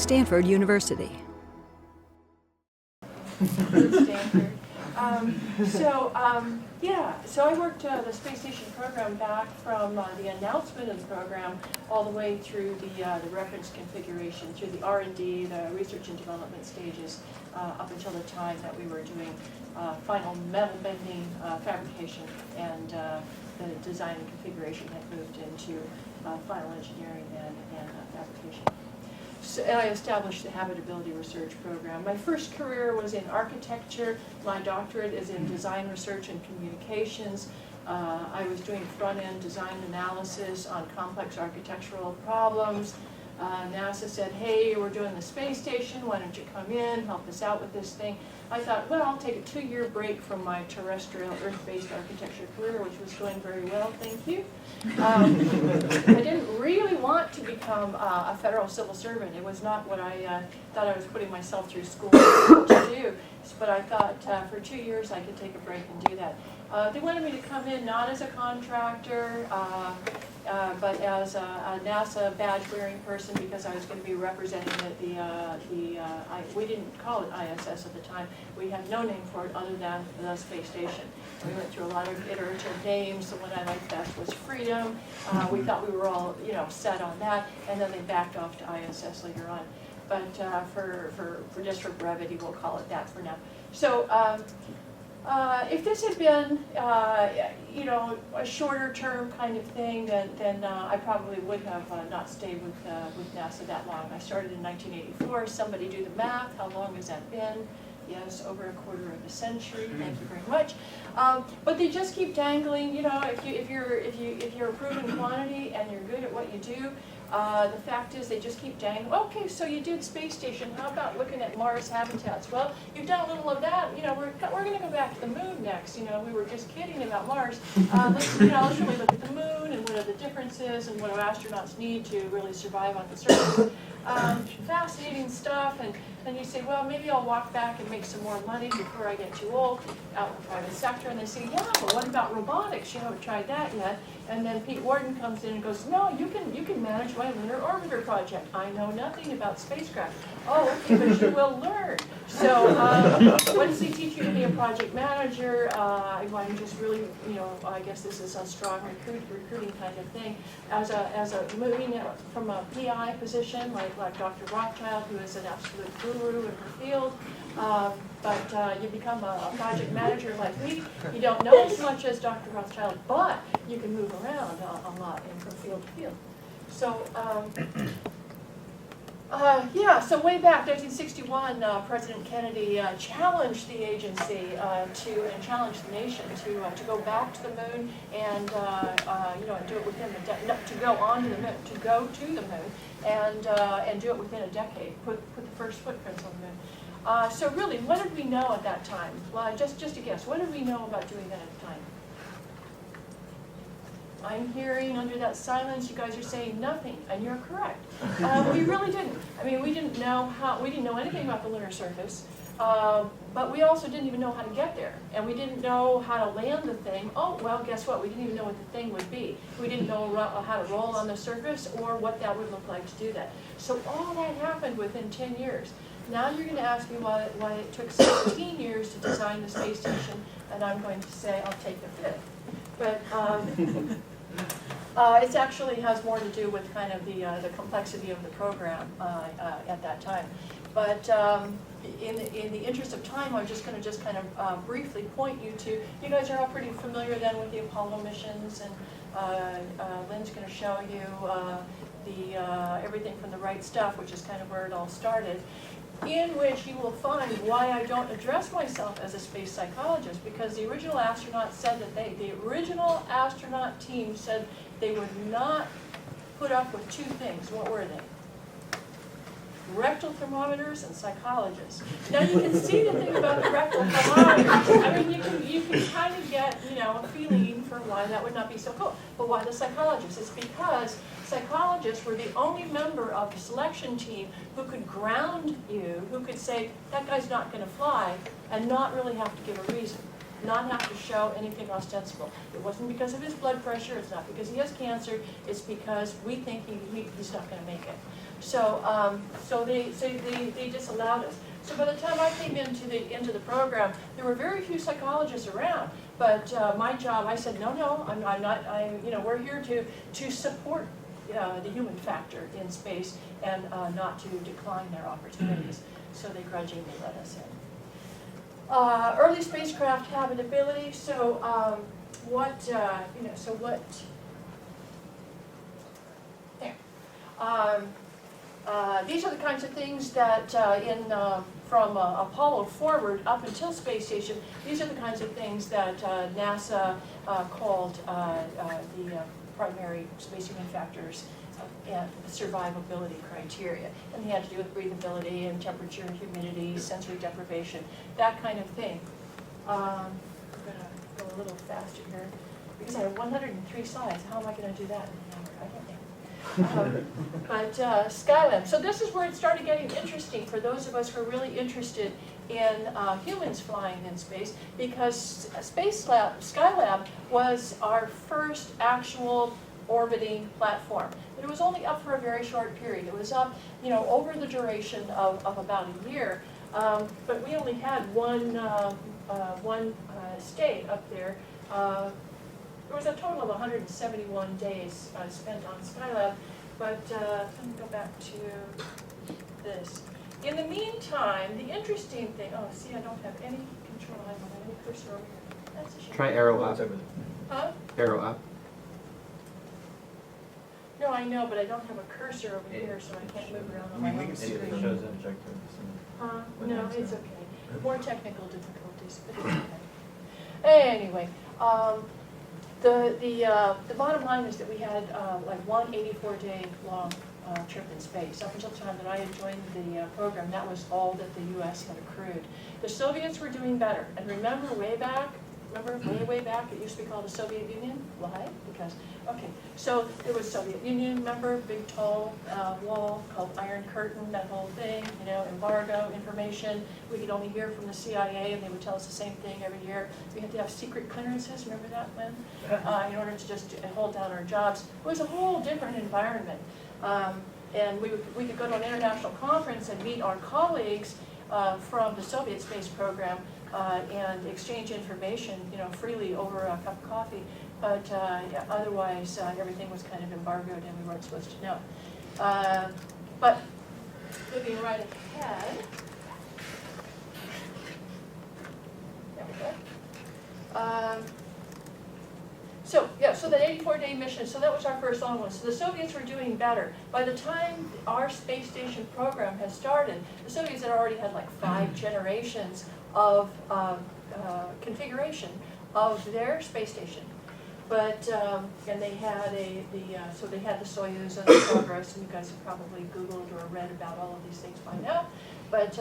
Stanford University. Stanford. So I worked the space station program back from the announcement of the program all the way through the reference configuration, through the R&D, the research and development stages, up until the time that we were doing final metal bending fabrication, and the design and configuration had moved into final engineering and fabrication. So I established the Habitability Research Program. My first career was in architecture. My doctorate is in design research and communications. I was doing front-end design analysis on complex architectural problems. NASA said, hey, we're doing the space station, why don't you come in, help us out with this thing. I thought, well, I'll take a 2-year break from my terrestrial Earth-based architecture career, which was going very well, thank you. I didn't really want to become a federal civil servant. It was not what I thought I was putting myself through school to do. But I thought for 2 years I could take a break and do that. They wanted me to come in not as a contractor, but as a NASA badge-wearing person, because I was going to be representing we didn't call it ISS at the time. We had no name for it other than the space station. We went through a lot of iterative names. The one I liked best was Freedom. We thought we were all, set on that, and then they backed off to ISS later on. But just for brevity, we'll call it that for now. So. If this had been, a shorter term kind of thing, then I probably would have not stayed with NASA that long. I started in 1984. Somebody do the math. How long has that been? Yes, over a quarter of a century. Thank you very much. But they just keep dangling. If you're a proven quantity and you're good at what you do. The fact is, they just keep dangling. Okay, so you did space station. How about looking at Mars habitats? Well, you've done a little of that. We're going to go back to the moon next. We were just kidding about Mars. Let's really look at the moon and what are the differences and what do astronauts need to really survive on the surface. Fascinating stuff. And then you say, well, maybe I'll walk back and make some more money before I get too old out in the private sector. And they say, yeah, but what about robotics? You haven't tried that yet. And then Pete Worden comes in and goes, no, you can manage my lunar orbiter project. I know nothing about spacecraft. Oh, okay, but you will learn. So what does he teach you to be a project manager? I want to just really, I guess this is a strong recruiting kind of thing. As a moving from a PI position, like Dr. Rothschild, who is an absolute guru in her field, but you become a project manager like me. You don't know as much as Dr. Rothschild, but you can move around a lot and from field to field. So, so way back, 1961, President Kennedy challenged the agency and challenged the nation to go back to the moon and and do it within to go on to the moon, to go to the moon, and do it within a decade. Put the first footprints on the moon. So really, what did we know at that time? Well, just a guess. What did we know about doing that at the time? I'm hearing under that silence, you guys are saying nothing, and you're correct. We really didn't. I mean, we didn't know anything about the lunar surface, but we also didn't even know how to get there, and we didn't know how to land the thing. Oh, well, guess what? We didn't even know what the thing would be. We didn't know how to roll on the surface or what that would look like to do that. So all that happened within 10 years. Now you're going to ask me why it took 17 years to design the space station, and I'm going to say I'll take the 5th. But it actually has more to do with kind of the complexity of the program at that time. But in the interest of time, I'm just going to kind of briefly point you to, you guys are all pretty familiar then with the Apollo missions, and Lynn's going to show you everything from the right stuff, which is kind of where it all started, in which you will find why I don't address myself as a space psychologist, because the original astronaut said that the original astronaut team said they would not put up with 2 things. What were they? Rectal thermometers and psychologists. Now you can see the thing about the rectal thermometers. I mean, you can kind of get a feeling for why that would not be so cool. But why the psychologists? It's because psychologists were the only member of the selection team who could ground you, who could say that guy's not going to fly, and not really have to give a reason. not have to show anything ostensible. It wasn't because of his blood pressure, it's not because he has cancer, it's because we think he's not going to make it. So, so they disallowed us. So by the time I came into the program, there were very few psychologists around. But my job, I said, no, I'm not. We're here to support the human factor in space and not to decline their opportunities. So they grudgingly let us in. Early spacecraft habitability. So these are the kinds of things that from Apollo forward up until space station, these are the kinds of things that NASA called the primary space human factors and survivability criteria. And they had to do with breathability and temperature and humidity, sensory deprivation, that kind of thing. I'm going to go a little faster here because I have 103 slides. How am I going to do that in an hour? I don't know. But Skyland. So this is where it started getting interesting for those of us who are really interested in humans flying in space, because Skylab was our first actual orbiting platform. But it was only up for a very short period. It was up, over the duration of about a year. But we only had one state up there. There was a total of 171 days spent on Skylab, but let me go back to this. In the meantime, the interesting thing, see, I don't have any control, I don't have any cursor over here. That's a shame. Try arrow up. Huh? Arrow up. No, I know, but I don't have a cursor over here, so I can't move around on my own screen. It shows objective. No, it's okay. More technical difficulties, but it's okay. Anyway, the bottom line is that we had like one 84-day long trip in space. Up until the time that I had joined the program, that was all that the U.S. had accrued. The Soviets were doing better. And remember way back, way back, it used to be called the Soviet Union? Why? Because, okay, so it was Soviet Union, remember, big tall wall called Iron Curtain, that whole thing, embargo, information. We could only hear from the CIA, and they would tell us the same thing every year. We had to have secret clearances, remember that, Lynn? In order to just hold down our jobs. It was a whole different environment. And we could go to an international conference and meet our colleagues from the Soviet space program and exchange information, freely over a cup of coffee. But otherwise, everything was kind of embargoed, and we weren't supposed to know. But moving right ahead, there we go. So that 84-day mission, so that was our first long one. So the Soviets were doing better. By the time our space station program had started, the Soviets had already had like 5 generations of configuration of their space station. But, and they had so they had the Soyuz and the Progress, and you guys have probably Googled or read about all of these things by now. But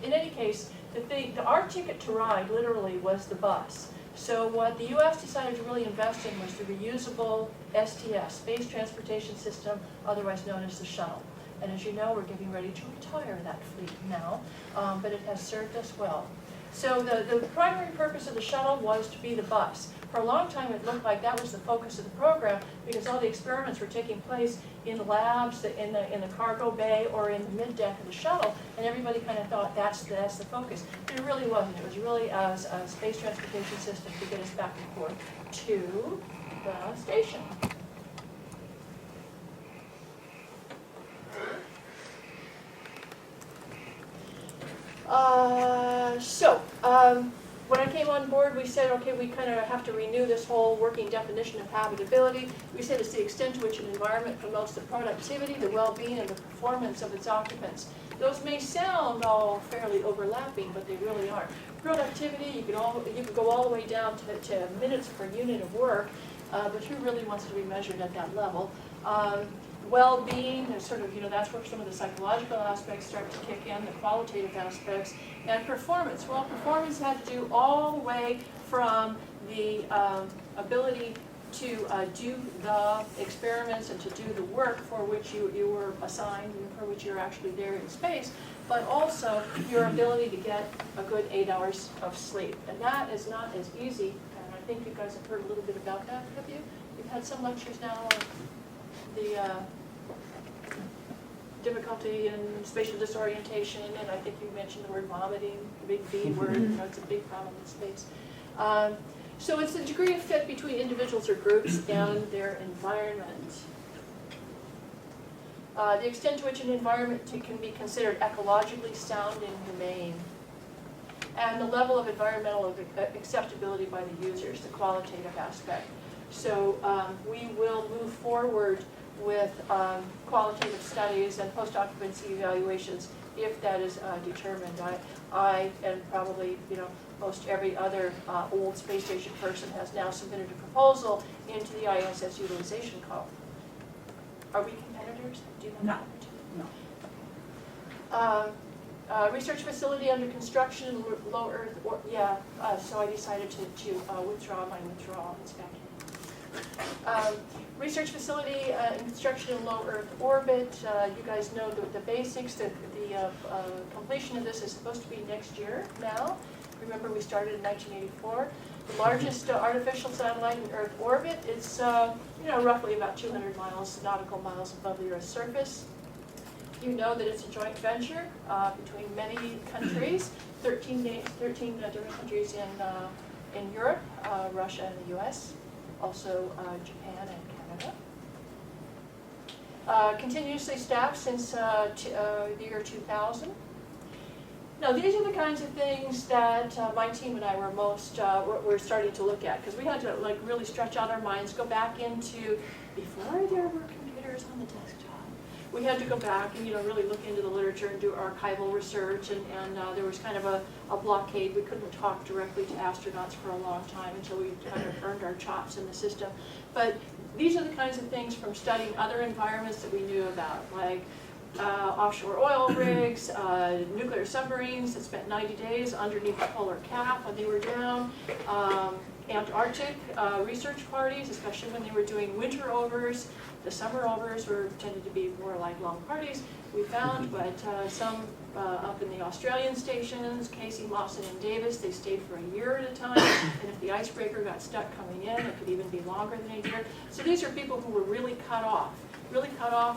in any case, our ticket to ride literally was the bus. So what the U.S. decided to really invest in was the reusable STS, Space Transportation System, otherwise known as the shuttle. And as you know, we're getting ready to retire that fleet now, but it has served us well. So the primary purpose of the shuttle was to be the bus. For a long time, it looked like that was the focus of the program because all the experiments were taking place in the labs, in the cargo bay, or in the mid-deck of the shuttle, and everybody kind of thought that's the focus. But it really wasn't. It was really a space transportation system to get us back and forth to the station. When I came on board, we said, okay, we kind of have to renew this whole working definition of habitability. We said it's the extent to which an environment promotes the productivity, the well-being, and the performance of its occupants. Those may sound all fairly overlapping, but they really aren't. Productivity, you could go all the way down to minutes per unit of work, but who really wants to be measured at that level? Well-being, sort of, that's where some of the psychological aspects start to kick in, the qualitative aspects, and performance. Well, performance had to do all the way from the ability to do the experiments and to do the work for which you were assigned and for which you're actually there in space, but also your ability to get a good 8 hours of sleep. And that is not as easy, and I think you guys have heard a little bit about that, have you? You've had some lectures now on the difficulty in spatial disorientation, and I think you mentioned the word vomiting, the big V word, you know, it's a big problem in space. So it's the degree of fit between individuals or groups and their environment. The extent to which an environment can be considered ecologically sound and humane. And the level of environmental acceptability by the users, the qualitative aspect. So we will move forward with qualitative studies and post-occupancy evaluations if that is determined. I and probably, you know, most every other old space station person has now submitted a proposal into the ISS utilization call. Are we competitors? Do you know? No. Research facility under construction, low Earth, so I decided to withdraw my withdrawal inspection. Research facility in construction in low Earth orbit. You guys know the basics. The completion of this is supposed to be next year now. Remember, we started in 1984. The largest artificial satellite in Earth orbit. It's roughly about 200 nautical miles above the Earth's surface. You know that it's a joint venture between many countries, 13 different countries in Europe, Russia and the U.S., also Japan and Canada. Continuously staffed since the year 2000. Now, these are the kinds of things that my team and I were starting to look at, because we had to really stretch out our minds, go back into before there were computers on the desktop. We had to go back and really look into the literature and do archival research, and there was kind of a blockade. We couldn't talk directly to astronauts for a long time until we kind of earned our chops in the system. But these are the kinds of things from studying other environments that we knew about, like offshore oil rigs, nuclear submarines that spent 90 days underneath the polar cap when they were down, Antarctic research parties, especially when they were doing winter overs. The summer overs tended to be more like long parties, we found, but some up in the Australian stations, Casey, Mawson, and Davis, they stayed for a year at a time, and if the icebreaker got stuck coming in, it could even be longer than a year. So these are people who were really cut off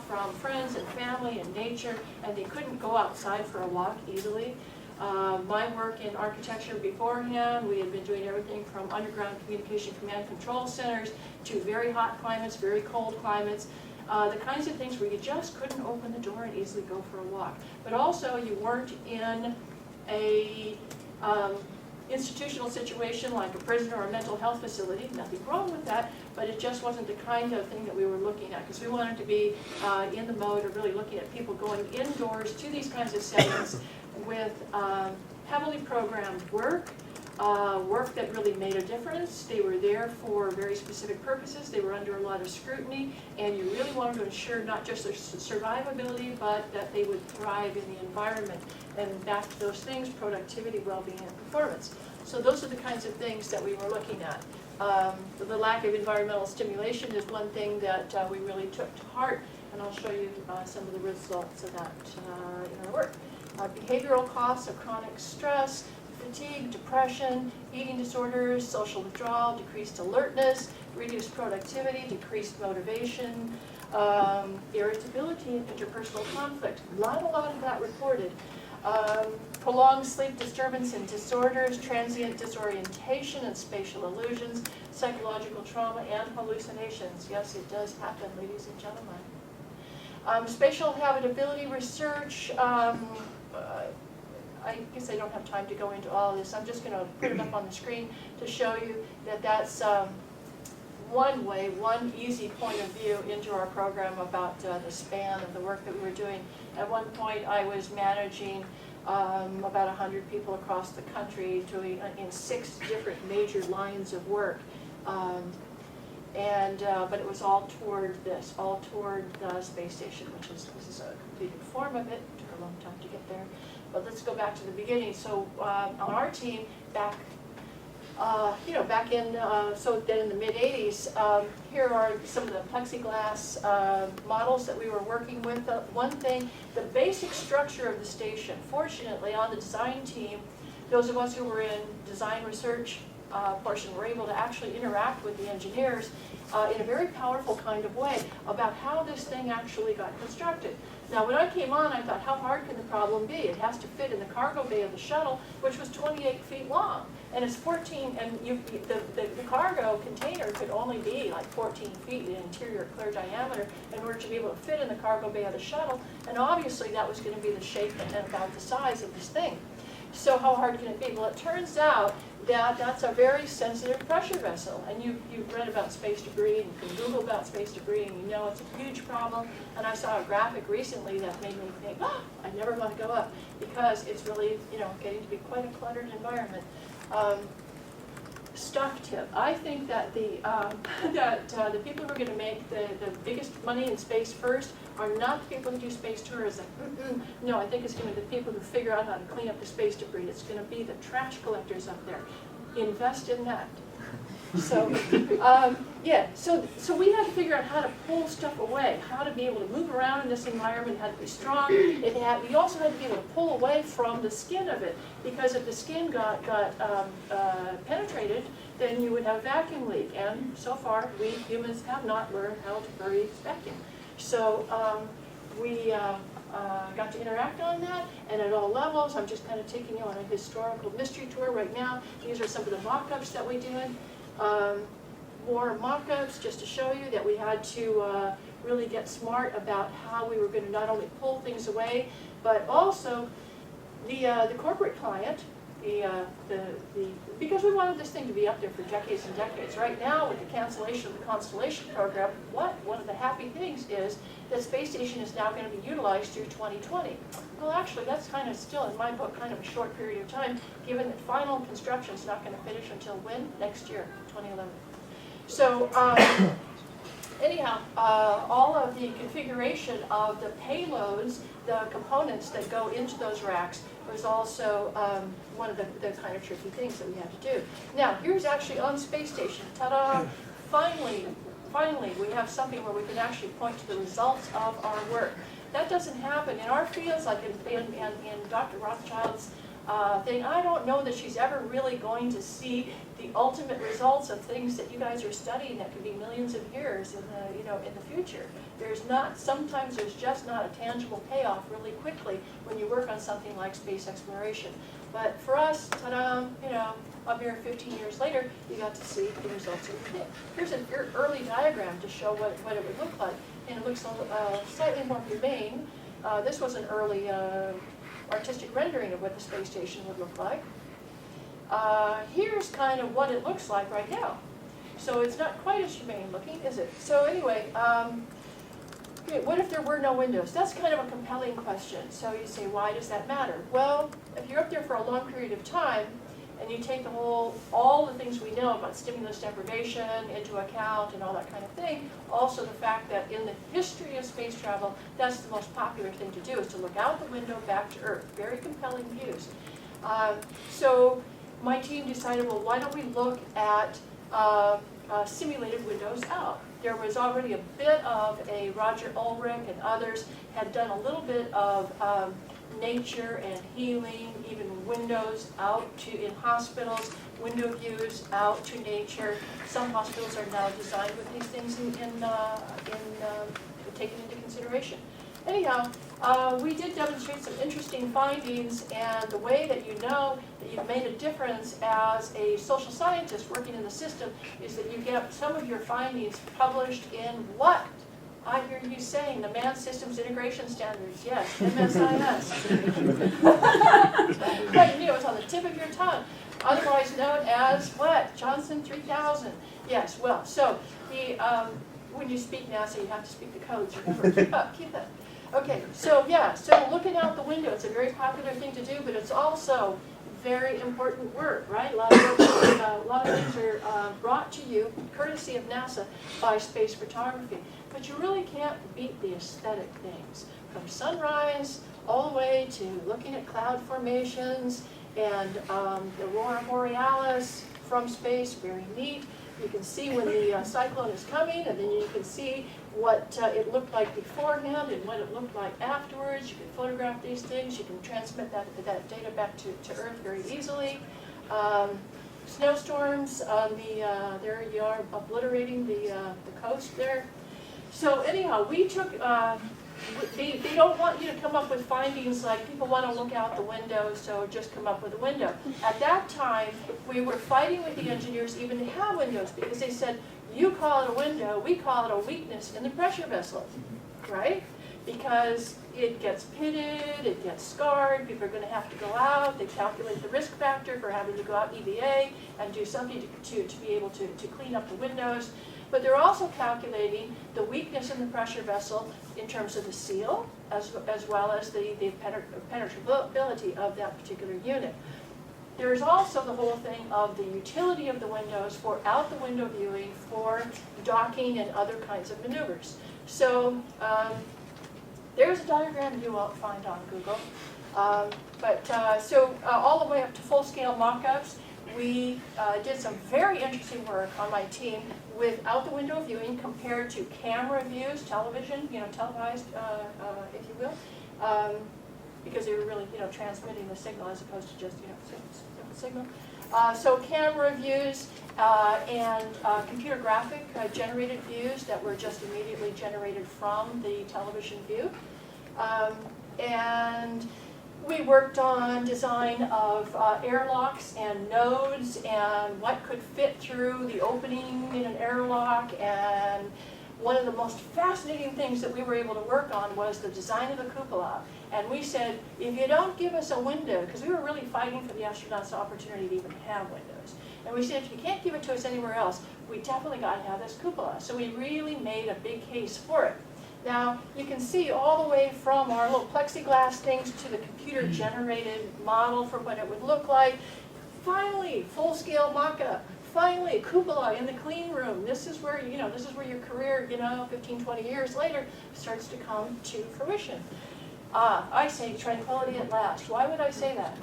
from friends and family and nature, and they couldn't go outside for a walk easily. My work in architecture beforehand, we had been doing everything from underground communication command control centers to very hot climates, very cold climates, the kinds of things where you just couldn't open the door and easily go for a walk. But also you weren't in a institutional situation like a prison or a mental health facility. Nothing wrong with that, but it just wasn't the kind of thing that we were looking at, because we wanted to be in the mode of really looking at people going indoors to these kinds of settings with heavily programmed work, work that really made a difference. They were there for very specific purposes. They were under a lot of scrutiny, and you really wanted to ensure not just their survivability, but that they would thrive in the environment. And back to those things, productivity, well-being, and performance. So those are the kinds of things that we were looking at. The lack of environmental stimulation is one thing that we really took to heart, and I'll show you some of the results of that in our work. Behavioral costs of chronic stress, fatigue, depression, eating disorders, social withdrawal, decreased alertness, reduced productivity, decreased motivation, irritability, and interpersonal conflict. Not a lot of that reported. Prolonged sleep disturbance and disorders, transient disorientation and spatial illusions, psychological trauma, and hallucinations. Yes, it does happen, ladies and gentlemen. Spatial habitability research. I guess I don't have time to go into all of this. I'm just going to put it up on the screen to show you that that's one easy point of view into our program about the span of the work that we were doing. At one point, I was managing about 100 people across the country doing in 6 different major lines of work. But it was all toward this, all toward the space station, this is a completed form of it. It took a long time to get there. But let's go back to the beginning. So on our team, back back in, so then in the mid-'80s, here are some of the plexiglass models that we were working with. One thing, the basic structure of the station, fortunately on the design team, those of us who were in design research portion were able to actually interact with the engineers in a very powerful kind of way about how this thing actually got constructed. Now when I came on, I thought, how hard can the problem be? It has to fit in the cargo bay of the shuttle, which was 28 feet long. And it's 14, and the cargo container could only be like 14 feet in interior clear diameter in order to be able to fit in the cargo bay of the shuttle. And obviously that was going to be the shape and about the size of this thing. So how hard can it be? Well, it turns out that that's a very sensitive pressure vessel. And you've read about space debris, and you can Google about space debris, and you know it's a huge problem. And I saw a graphic recently that made me think, oh, I never want to go up, because it's really, getting to be quite a cluttered environment. Stock tip. I think that the people who are going to make the biggest money in space first are not the people who do space tourism. No, I think it's going to be the people who figure out how to clean up the space debris. It's going to be the trash collectors up there. Invest in that. So, so we had to figure out how to pull stuff away, how to be able to move around in this environment, how to be strong. We also had to be able to pull away from the skin of it, because if the skin got penetrated, then you would have a vacuum leak. And so far, we humans have not learned how to breathe vacuum. So we got to interact on that, and at all levels. I'm just kind of taking you on a historical mystery tour right now. These are some of the mock-ups that we did. More mock-ups just to show you that we had to really get smart about how we were going to not only pull things away, but also the corporate client, because we wanted this thing to be up there for decades and decades. Right now, with the cancellation of the Constellation program, one of the happy things is that space station is now going to be utilized through 2020. Well, actually, that's kind of still, in my book, kind of a short period of time, given that final construction is not going to finish until when? Next year, 2011. So, anyhow, all of the configuration of the payloads, the components that go into those racks, was also one of the kind of tricky things that we had to do. Now, here's actually on space station. Ta-da! Finally, we have something where we can actually point to the results of our work. That doesn't happen in our fields, like in Dr. Rothschild's thing. I don't know that she's ever really going to see the ultimate results of things that you guys are studying that could be millions of years in the future. Sometimes there's just not a tangible payoff really quickly when you work on something like space exploration. But for us, ta-da, up here 15 years later, you got to see the results of the thing. Here's an early diagram to show what it would look like. And it looks slightly more humane. This was an early artistic rendering of what the space station would look like. Here's kind of what it looks like right now. So it's not quite as humane looking, is it? So anyway, what if there were no windows? That's kind of a compelling question. So you say, why does that matter? Well, if you're up there for a long period of time, and you take all the things we know about stimulus deprivation into account and all that kind of thing, also the fact that in the history of space travel, that's the most popular thing to do, is to look out the window back to Earth. Very compelling views. So my team decided, well, why don't we look at simulated windows out? There was already a bit of Roger Ulrich and others had done a little bit of nature and healing, even windows out in hospitals, window views out to nature. Some hospitals are now designed with these things taken into consideration. Anyhow, we did demonstrate some interesting findings, and the way that you know that you've made a difference as a social scientist working in the system is that you get some of your findings published in what? I hear you saying the Manned Systems Integration Standards. Yes, MSIS. But you knew it was on the tip of your tongue. Otherwise known as what? Johnson 3000. Yes, well, so when you speak NASA, you have to speak the codes. Remember, keep that. Okay, so yeah, so looking out the window, it's a very popular thing to do, but it's also very important work, right? A lot of things are brought to you, courtesy of NASA, by space photography. But you really can't beat the aesthetic things. From sunrise all the way to looking at cloud formations and the aurora borealis, from space, very neat. You can see when the cyclone is coming, and then you can see what it looked like beforehand and what it looked like afterwards. You can photograph these things. You can transmit that data back to Earth very easily. Snowstorms on there you are obliterating the coast there. So anyhow, we took, they don't want you to come up with findings like people want to look out the window, so just come up with a window. At that time, we were fighting with the engineers even to have windows because they said, you call it a window, we call it a weakness in the pressure vessel, right? Because it gets pitted, it gets scarred, people are going to have to go out, they calculate the risk factor for having to go out EVA and do something to be able to clean up the windows. But they're also calculating the weakness in the pressure vessel in terms of the seal, as well as the penetrability of that particular unit. There's also the whole thing of the utility of the windows for out the window viewing for docking and other kinds of maneuvers. So there's a diagram you won't find on Google. So all the way up to full-scale mock-ups, we did some very interesting work on my team with out-the-window viewing compared to camera views, television, televised, if you will, because they were really, transmitting the signal as opposed to just, signal. So camera views and computer graphic generated views that were just immediately generated from the television view. And we worked on design of airlocks and nodes and what could fit through the opening in an airlock. And one of the most fascinating things that we were able to work on was the design of the cupola. And we said, if you don't give us a window, because we were really fighting for the astronauts' opportunity to even have windows. And we said, if you can't give it to us anywhere else, we definitely got to have this cupola. So we really made a big case for it. Now, you can see all the way from our little plexiglass things to the computer-generated model for what it would look like. Finally, full-scale mock-up. Finally, a cupola in the clean room. This is where, this is where your career, 15, 20 years later starts to come to fruition. I say tranquility at last. Why would I say that?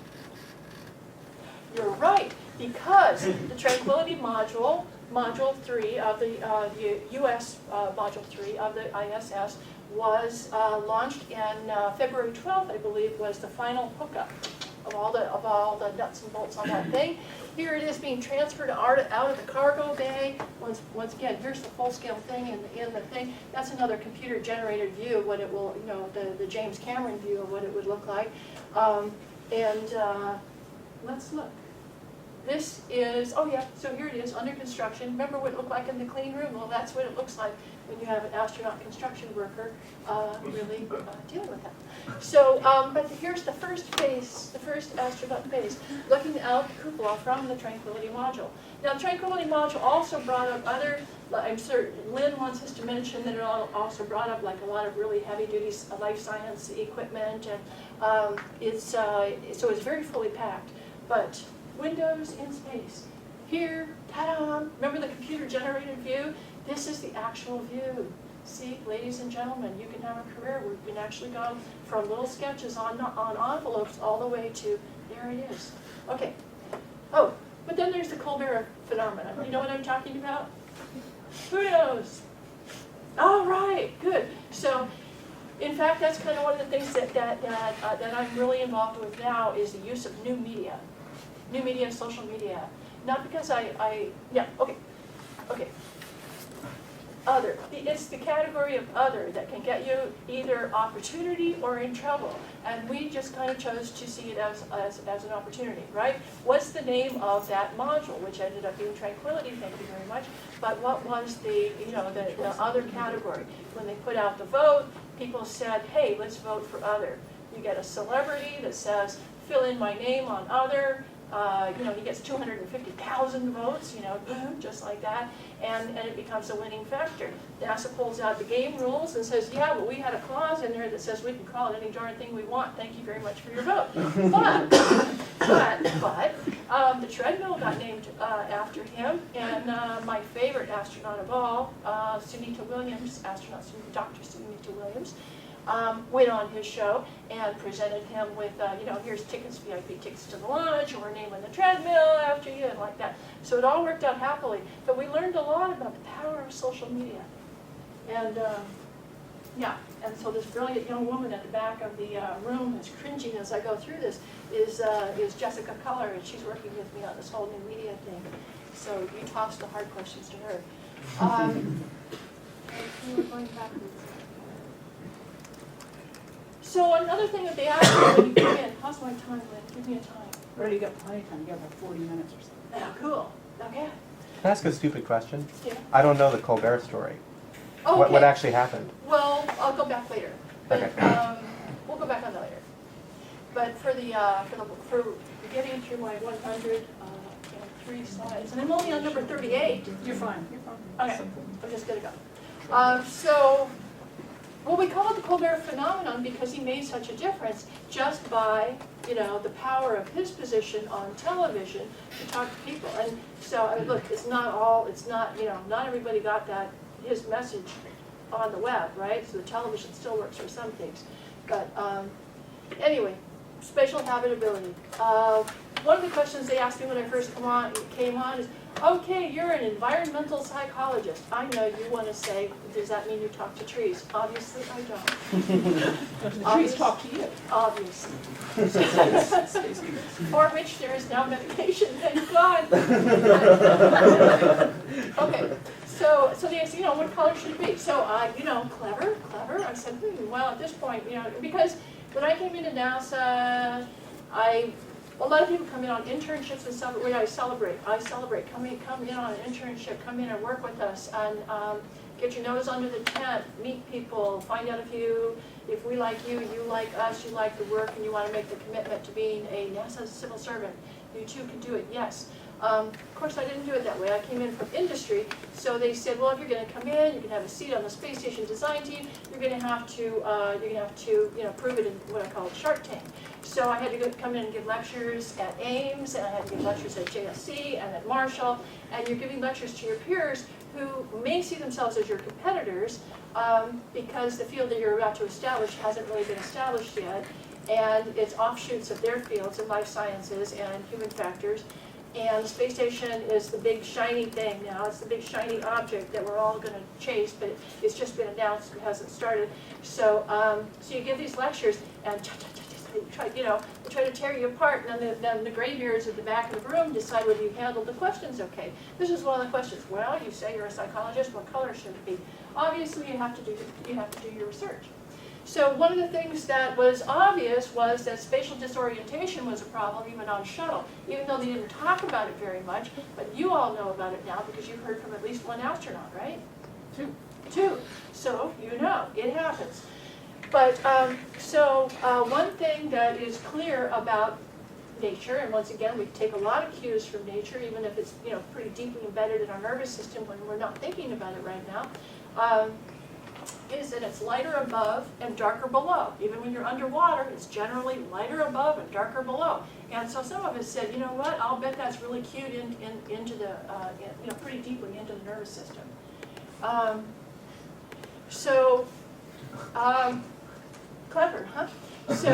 You're right, because the Tranquility Module, Module 3 of the US Module 3 of the ISS was launched in February 12th, I believe, was the final hookup of all the nuts and bolts on that thing. Here it is being transferred out of the cargo bay. Once again, here's the full-scale thing in the thing. That's another computer-generated view of what it will, the James Cameron view of what it would look like. Let's look. This is, so here it is, under construction. Remember what it looked like in the clean room? Well, that's what it looks like when you have an astronaut construction worker really dealing with that. So, but here's the first phase, the first astronaut phase, looking out the cupola from the Tranquility Module. Now, the Tranquility Module also brought up other, I'm sure Lynn wants us to mention that it also brought up like a lot of really heavy-duty life science equipment, and so it's very fully packed. But windows in space. Here, ta-da! Remember the computer-generated view? This is the actual view. See, ladies and gentlemen, you can have a career where you can actually go from little sketches on envelopes all the way to, there it is. Okay. Oh, but then there's the Colbert Phenomenon. You know what I'm talking about? Who knows? All right, good. So, in fact, that's kind of one of the things that I'm really involved with now is the use of new media and social media. Not because okay. Other. It's the category of other that can get you either opportunity or in trouble. And we just kind of chose to see it as an opportunity, right? What's the name of that module, which ended up being Tranquility, thank you very much. But what was the other category? When they put out the vote, people said, hey, let's vote for other. You get a celebrity that says, fill in my name on other. He gets 250,000 votes, boom, just like that, and it becomes a winning factor. NASA pulls out the game rules and says, yeah, well, we had a clause in there that says we can call it any darn thing we want. Thank you very much for your vote. But the treadmill got named after him, and my favorite astronaut of all, Sunita Williams, Dr. Sunita Williams, went on his show and presented him with, here's tickets, VIP tickets to the lunch, or name on the treadmill after you, and like that. So it all worked out happily. But we learned a lot about the power of social media. And and so this brilliant young woman at the back of the room is cringing as I go through this, is Jessica Culler, and she's working with me on this whole new media thing. So you toss the hard questions to her. We're going backwards. So another thing that they ask you when you come in, how's my time, Lynn? Give me a time. Already got plenty of time. You got about 40 minutes or so. Oh, cool. Okay. Can I ask a stupid question? Yeah. I don't know the Colbert story. Okay. What actually happened? Well, I'll go back later. But, Okay. We'll go back on that later. But for getting through my 103 slides, and I'm only on number 38. You're fine. You're fine. Okay, I'm just gonna go. Well, we call it the Colbert Phenomenon because he made such a difference just by, the power of his position on television to talk to people. And so, look, not everybody got his message on the web, right? So the television still works for some things. But anyway, spatial habitability. One of the questions they asked me when I first came on is, okay, you're an environmental psychologist. I know you want to say, does that mean you talk to trees? Obviously, I don't. The trees talk to you. Obviously. For which there is now medication, thank God. Okay, so they asked, what color should it be? So, clever. I said, well, at this point, because when I came into NASA, a lot of people come in on internships and stuff, which I celebrate. Come in on an internship, come in and work with us, and get your nose under the tent, meet people, find out if we like you, you like us, you like the work, and you want to make the commitment to being a NASA civil servant. You too can do it, yes. Of course, I didn't do it that way. I came in from industry, so they said, well, if you're going to come in, you can have a seat on the space station design team. You're going to have to, prove it in what I call Shark Tank. So I had to come in and give lectures at Ames, and I had to give lectures at JSC and at Marshall. And you're giving lectures to your peers who may see themselves as your competitors because the field that you're about to establish hasn't really been established yet, and it's offshoots of their fields in life sciences and human factors. And the space station is the big shiny thing now. It's the big shiny object that we're all going to chase, but it's just been announced. It hasn't started. So, so you give these lectures, and they try to tear you apart, and then the graybeards at the back of the room decide whether you handled the questions okay. This is one of the questions. Well, you say you're a psychologist. What color should it be? Obviously, you have to do your research. So one of the things that was obvious was that spatial disorientation was a problem even on shuttle, even though they didn't talk about it very much. But you all know about it now because you've heard from at least one astronaut, right? Two. So you know, it happens. But one thing that is clear about nature, and once again, we take a lot of cues from nature, even if it's pretty deeply embedded in our nervous system when we're not thinking about it right now. Is that it's lighter above and darker below. Even when you're underwater, it's generally lighter above and darker below. And so some of us said, you know what, I'll bet that's really cued into the, pretty deeply into the nervous system. Clever, huh? So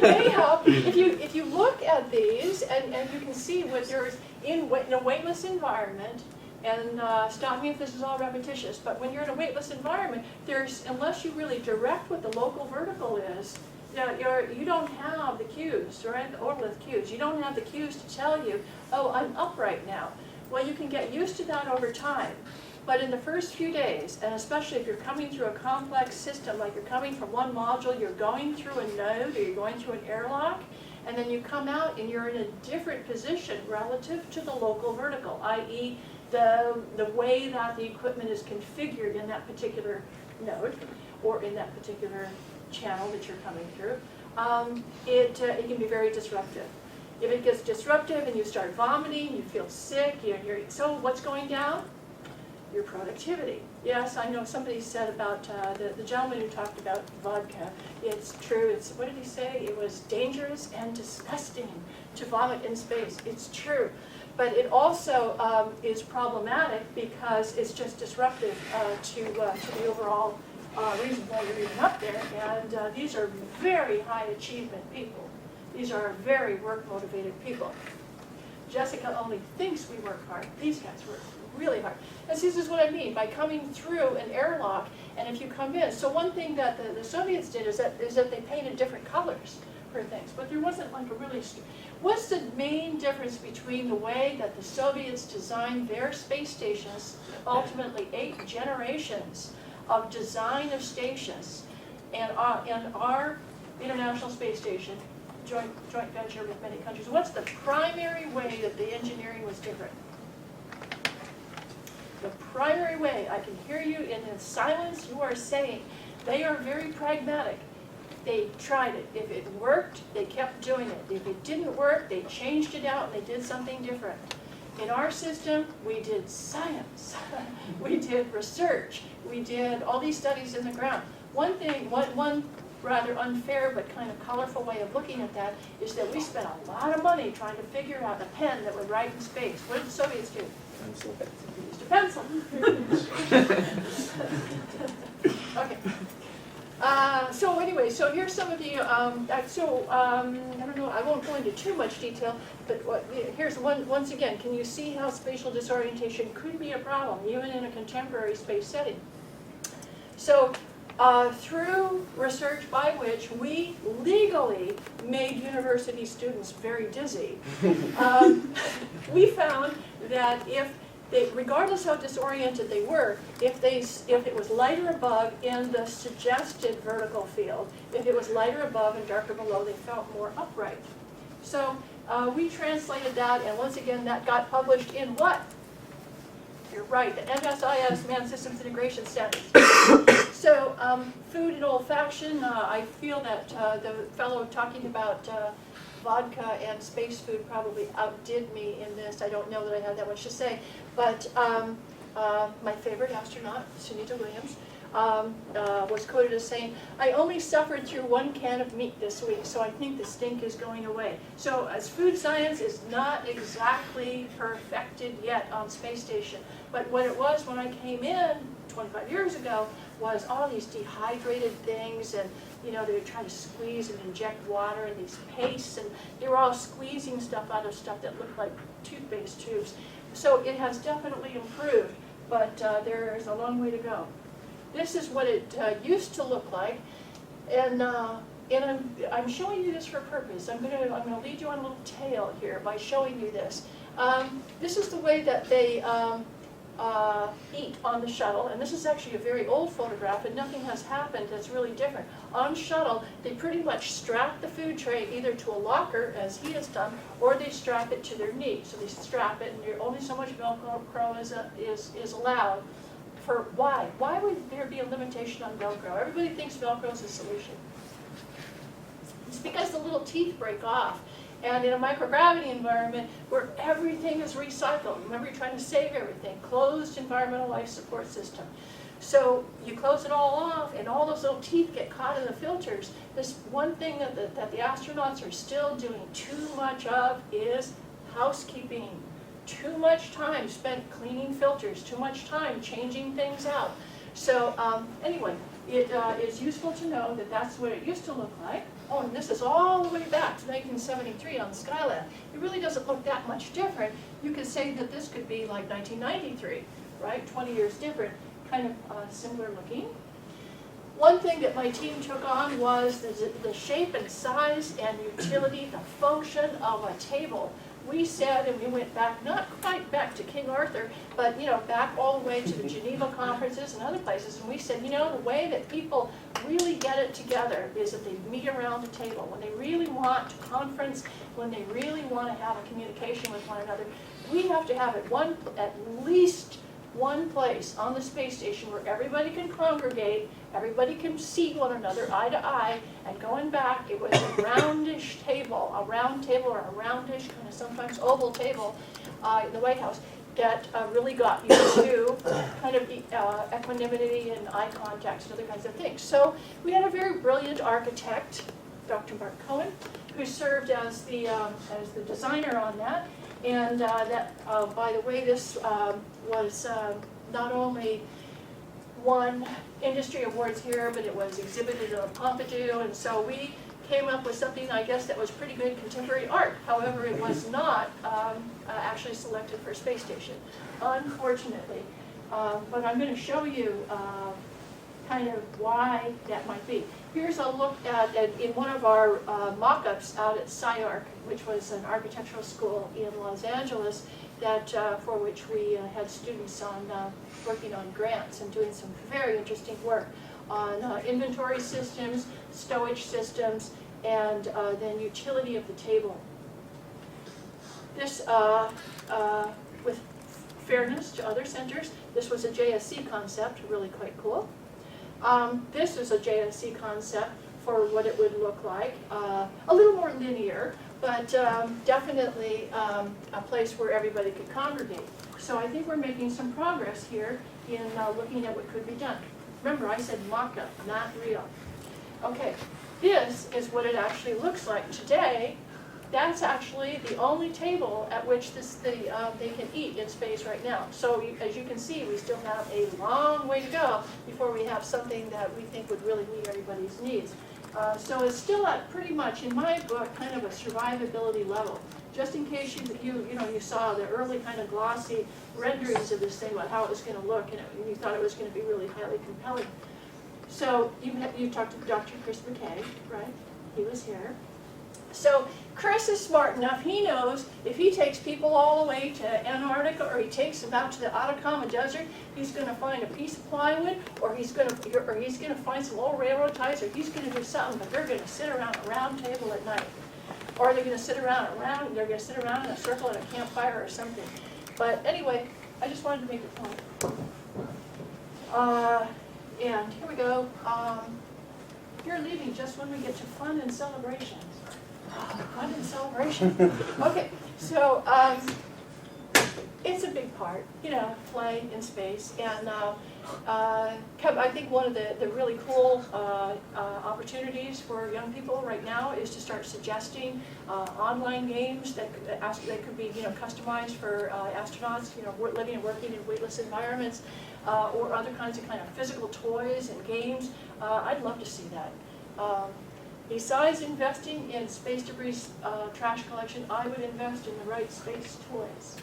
anyhow, if you look at these, and you can see what there's in a weightless environment, and stop me if this is all repetitious, but when you're in a weightless environment, unless you really direct what the local vertical is, you don't have the cues, right? The ortolith cues. You don't have the cues to tell you, oh, I'm up right now. Well, you can get used to that over time. But in the first few days, and especially if you're coming through a complex system, like you're coming from one module, you're going through a node, or you're going through an airlock, and then you come out and you're in a different position relative to the local vertical, i.e., the way that the equipment is configured in that particular node or in that particular channel that you're coming through, it can be very disruptive. If it gets disruptive and you start vomiting, you feel sick, so what's going down? Your productivity. Yes, I know somebody said about the gentleman who talked about vodka. It's true. What did he say? It was dangerous and disgusting to vomit in space. It's true. But it also is problematic because it's just disruptive to the overall reason why you're even up there. And these are very high achievement people. These are very work-motivated people. Jessica only thinks we work hard. These guys work really hard. And this is what I mean by coming through an airlock, and if you come in. So one thing that the Soviets did is that they painted different colors for things, but there wasn't like a really. What's the main difference between the way that the Soviets designed their space stations, ultimately 8 generations of design of stations, and our International Space Station, joint venture with many countries? What's the primary way that the engineering was different? The primary way, I can hear you in the silence you are saying, they are very pragmatic. They tried it. If it worked, they kept doing it. If it didn't work, they changed it out and they did something different. In our system, we did science. We did research. We did all these studies in the ground. One rather unfair but kind of colorful way of looking at that is that we spent a lot of money trying to figure out a pen that would write in space. What did the Soviets do? Pencil. They used a pencil. Okay. So anyway, so here's some of the, I don't know, I won't go into too much detail, but here's once again, can you see how spatial disorientation could be a problem, even in a contemporary space setting? So through research by which we legally made university students very dizzy, we found that regardless how disoriented they were, if it was lighter above in the suggested vertical field, if it was lighter above and darker below, they felt more upright. So we translated that, and once again, that got published in what? You're right, the MSIS, Man Systems Integration Standards. So food and olfaction, I feel that the fellow talking about vodka and space food probably outdid me in this. I don't know that I have that much to say. But my favorite astronaut, Sunita Williams, was quoted as saying, "I only suffered through 1 can of meat this week, so I think the stink is going away." So as food science is not exactly perfected yet on space station. But what it was when I came in 25 years ago was all these dehydrated things, and they would try to squeeze and inject water in these pastes, and they were all squeezing stuff out of stuff that looked like toothpaste tubes. So it has definitely improved, but there is a long way to go. This is what it used to look like, and I'm showing you this for a purpose. I'm gonna lead you on a little tale here by showing you this. This is the way that they eat on the shuttle, and this is actually a very old photograph, and nothing has happened that's really different. On shuttle, they pretty much strap the food tray either to a locker, as he has done, or they strap it to their knee. So they strap it, and only so much Velcro is allowed. For why? Why would there be a limitation on Velcro? Everybody thinks Velcro is a solution. It's because the little teeth break off. And in a microgravity environment where everything is recycled, remember you're trying to save everything, closed environmental life support system. So you close it all off and all those little teeth get caught in the filters. This one thing that the astronauts are still doing too much of is housekeeping. Too much time spent cleaning filters, too much time changing things out. So anyway, it is useful to know that that's what it used to look like. Oh, and this is all the way back to 1973 on Skyland. It really doesn't look that much different. You could say that this could be like 1993, right? 20 years different, kind of similar looking. One thing that my team took on was the shape and size and utility, the function of a table. We said, and we went back, not quite back to King Arthur, but back all the way to the Geneva conferences and other places, and we said, the way that people really get it together is that they meet around the table. When they really want to conference, when they really want to have a communication with one another, we have to have it at least one place on the space station where everybody can congregate, everybody can see one another eye to eye, and going back, it was a roundish table, a round table or a roundish, kind of sometimes oval table in the White House that really got you to kind of equanimity and eye contact and other kinds of things. So we had a very brilliant architect, Dr. Mark Cohen, who served as the designer on that. And by the way, this was not only won industry awards here, but it was exhibited at Pompidou, and so we came up with something, I guess, that was pretty good contemporary art. However, it was not actually selected for space station, unfortunately. But I'm going to show you kind of why that might be. Here's a look at in one of our mock-ups out at SciArc, which was an architectural school in Los Angeles, that for which we had students on working on grants and doing some very interesting work on inventory systems, stowage systems, and then utility of the table. This, with fairness to other centers, this was a JSC concept, really quite cool. This is a JSC concept for what it would look like. A little more linear, but definitely a place where everybody could congregate. So I think we're making some progress here in looking at what could be done. Remember, I said mock-up, not real. Okay, this is what it actually looks like today. That's actually the only table at which they can eat in space right now. So as you can see, we still have a long way to go before we have something that we think would really meet everybody's needs. So it's still at pretty much, in my book, kind of a survivability level. Just in case you saw the early kind of glossy renderings of this thing about how it was going to look, and you thought it was going to be really highly compelling. So you talked to Dr. Chris McKay, right? He was here. So Chris is smart enough. He knows if he takes people all the way to Antarctica, or he takes them out to the Atacama Desert, he's going to find a piece of plywood, or he's going to find some old railroad ties, or he's going to do something. But they're going to sit around a round table at night, or they're going to sit around in a circle at a campfire or something. But anyway, I just wanted to make a point. And here we go. You're leaving just when we get to fun and celebrations. Fun and celebration. Okay, so it's a big part, flying in space. And I think one of the really cool opportunities for young people right now is to start suggesting online games that could be customized for astronauts, living and working in weightless environments, or other kinds of kind of physical toys and games. I'd love to see that. Besides investing in space debris trash collection, I would invest in the right space toys.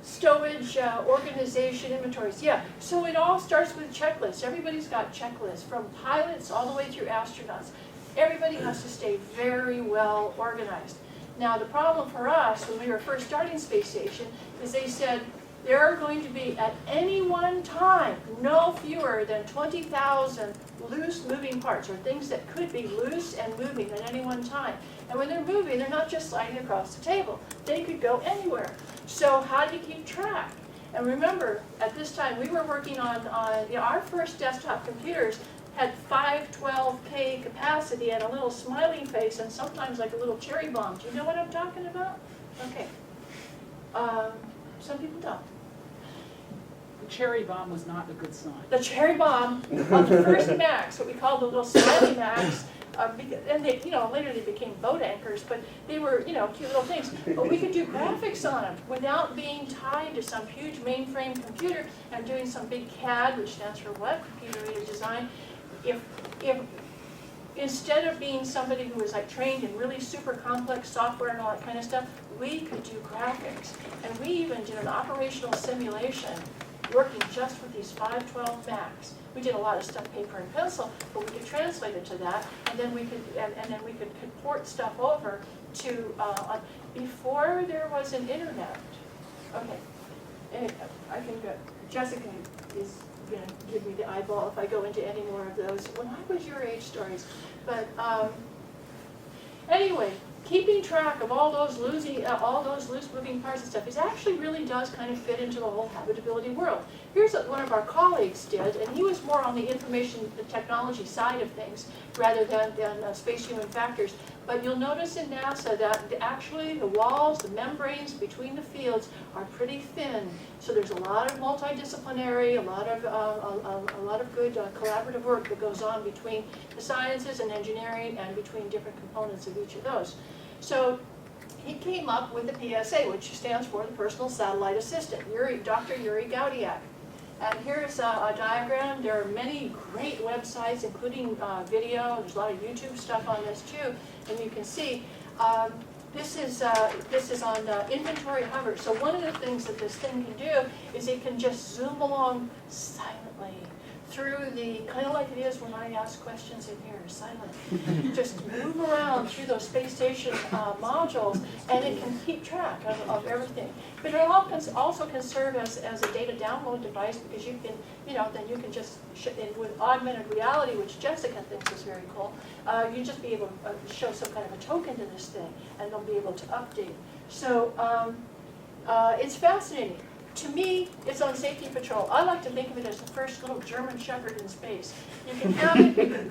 Stowage, organization, inventories. Yeah, so it all starts with checklists. Everybody's got checklists, from pilots all the way through astronauts. Everybody has to stay very well organized. Now, the problem for us when we were first starting Space Station is they said there are going to be, at any one time, no fewer than 20,000 loose moving parts, or things that could be loose and moving at any one time. And when they're moving, they're not just sliding across the table. They could go anywhere. So how do you keep track? And remember, at this time, we were working on our first desktop computers had 512K capacity and a little smiling face and sometimes like a little cherry bomb. Do you know what I'm talking about? Okay. Some people don't. The cherry bomb was not a good sign. The cherry bomb of the first Macs, what we call the little smiley Macs, and they, later they became boat anchors, but they were, cute little things. But we could do graphics on them without being tied to some huge mainframe computer and doing some big CAD, which stands for what? Computer aided design. If instead of being somebody who was like trained in really super complex software and all that kind of stuff, we could do graphics. And we even did an operational simulation working just with these 512 Macs. We did a lot of stuff paper and pencil, but we could translate it to that, and then we could port stuff over to before there was an internet. Okay, I can go. Jessica is going to give me the eyeball if I go into any more of those when I was your age stories. But anyway, keeping track of all those loose moving parts and stuff actually really does kind of fit into the whole habitability world. Here's what one of our colleagues did, and he was more on the information technology side of things rather than space human factors. But you'll notice in NASA that actually the walls, the membranes between the fields are pretty thin. So there's a lot of multidisciplinary, a lot of good collaborative work that goes on between the sciences and engineering and between different components of each of those. So he came up with the PSA, which stands for the Personal Satellite Assistant, Dr. Yuri Gaudiak. And here's a diagram. There are many great websites, including video. There's a lot of YouTube stuff on this too. And you can see this is on inventory hover. So one of the things that this thing can do is it can just zoom along silently through the, kind of like it is when I ask questions in here, silent. Just move around through those space station modules, and it can keep track of everything. But it also can serve as a data download device, because you can, then you can just, with augmented reality, which Jessica thinks is very cool, you just be able to show some kind of a token to this thing, and they'll be able to update. So it's fascinating. To me, it's on safety patrol. I like to think of it as the first little German shepherd in space. You can have it, you can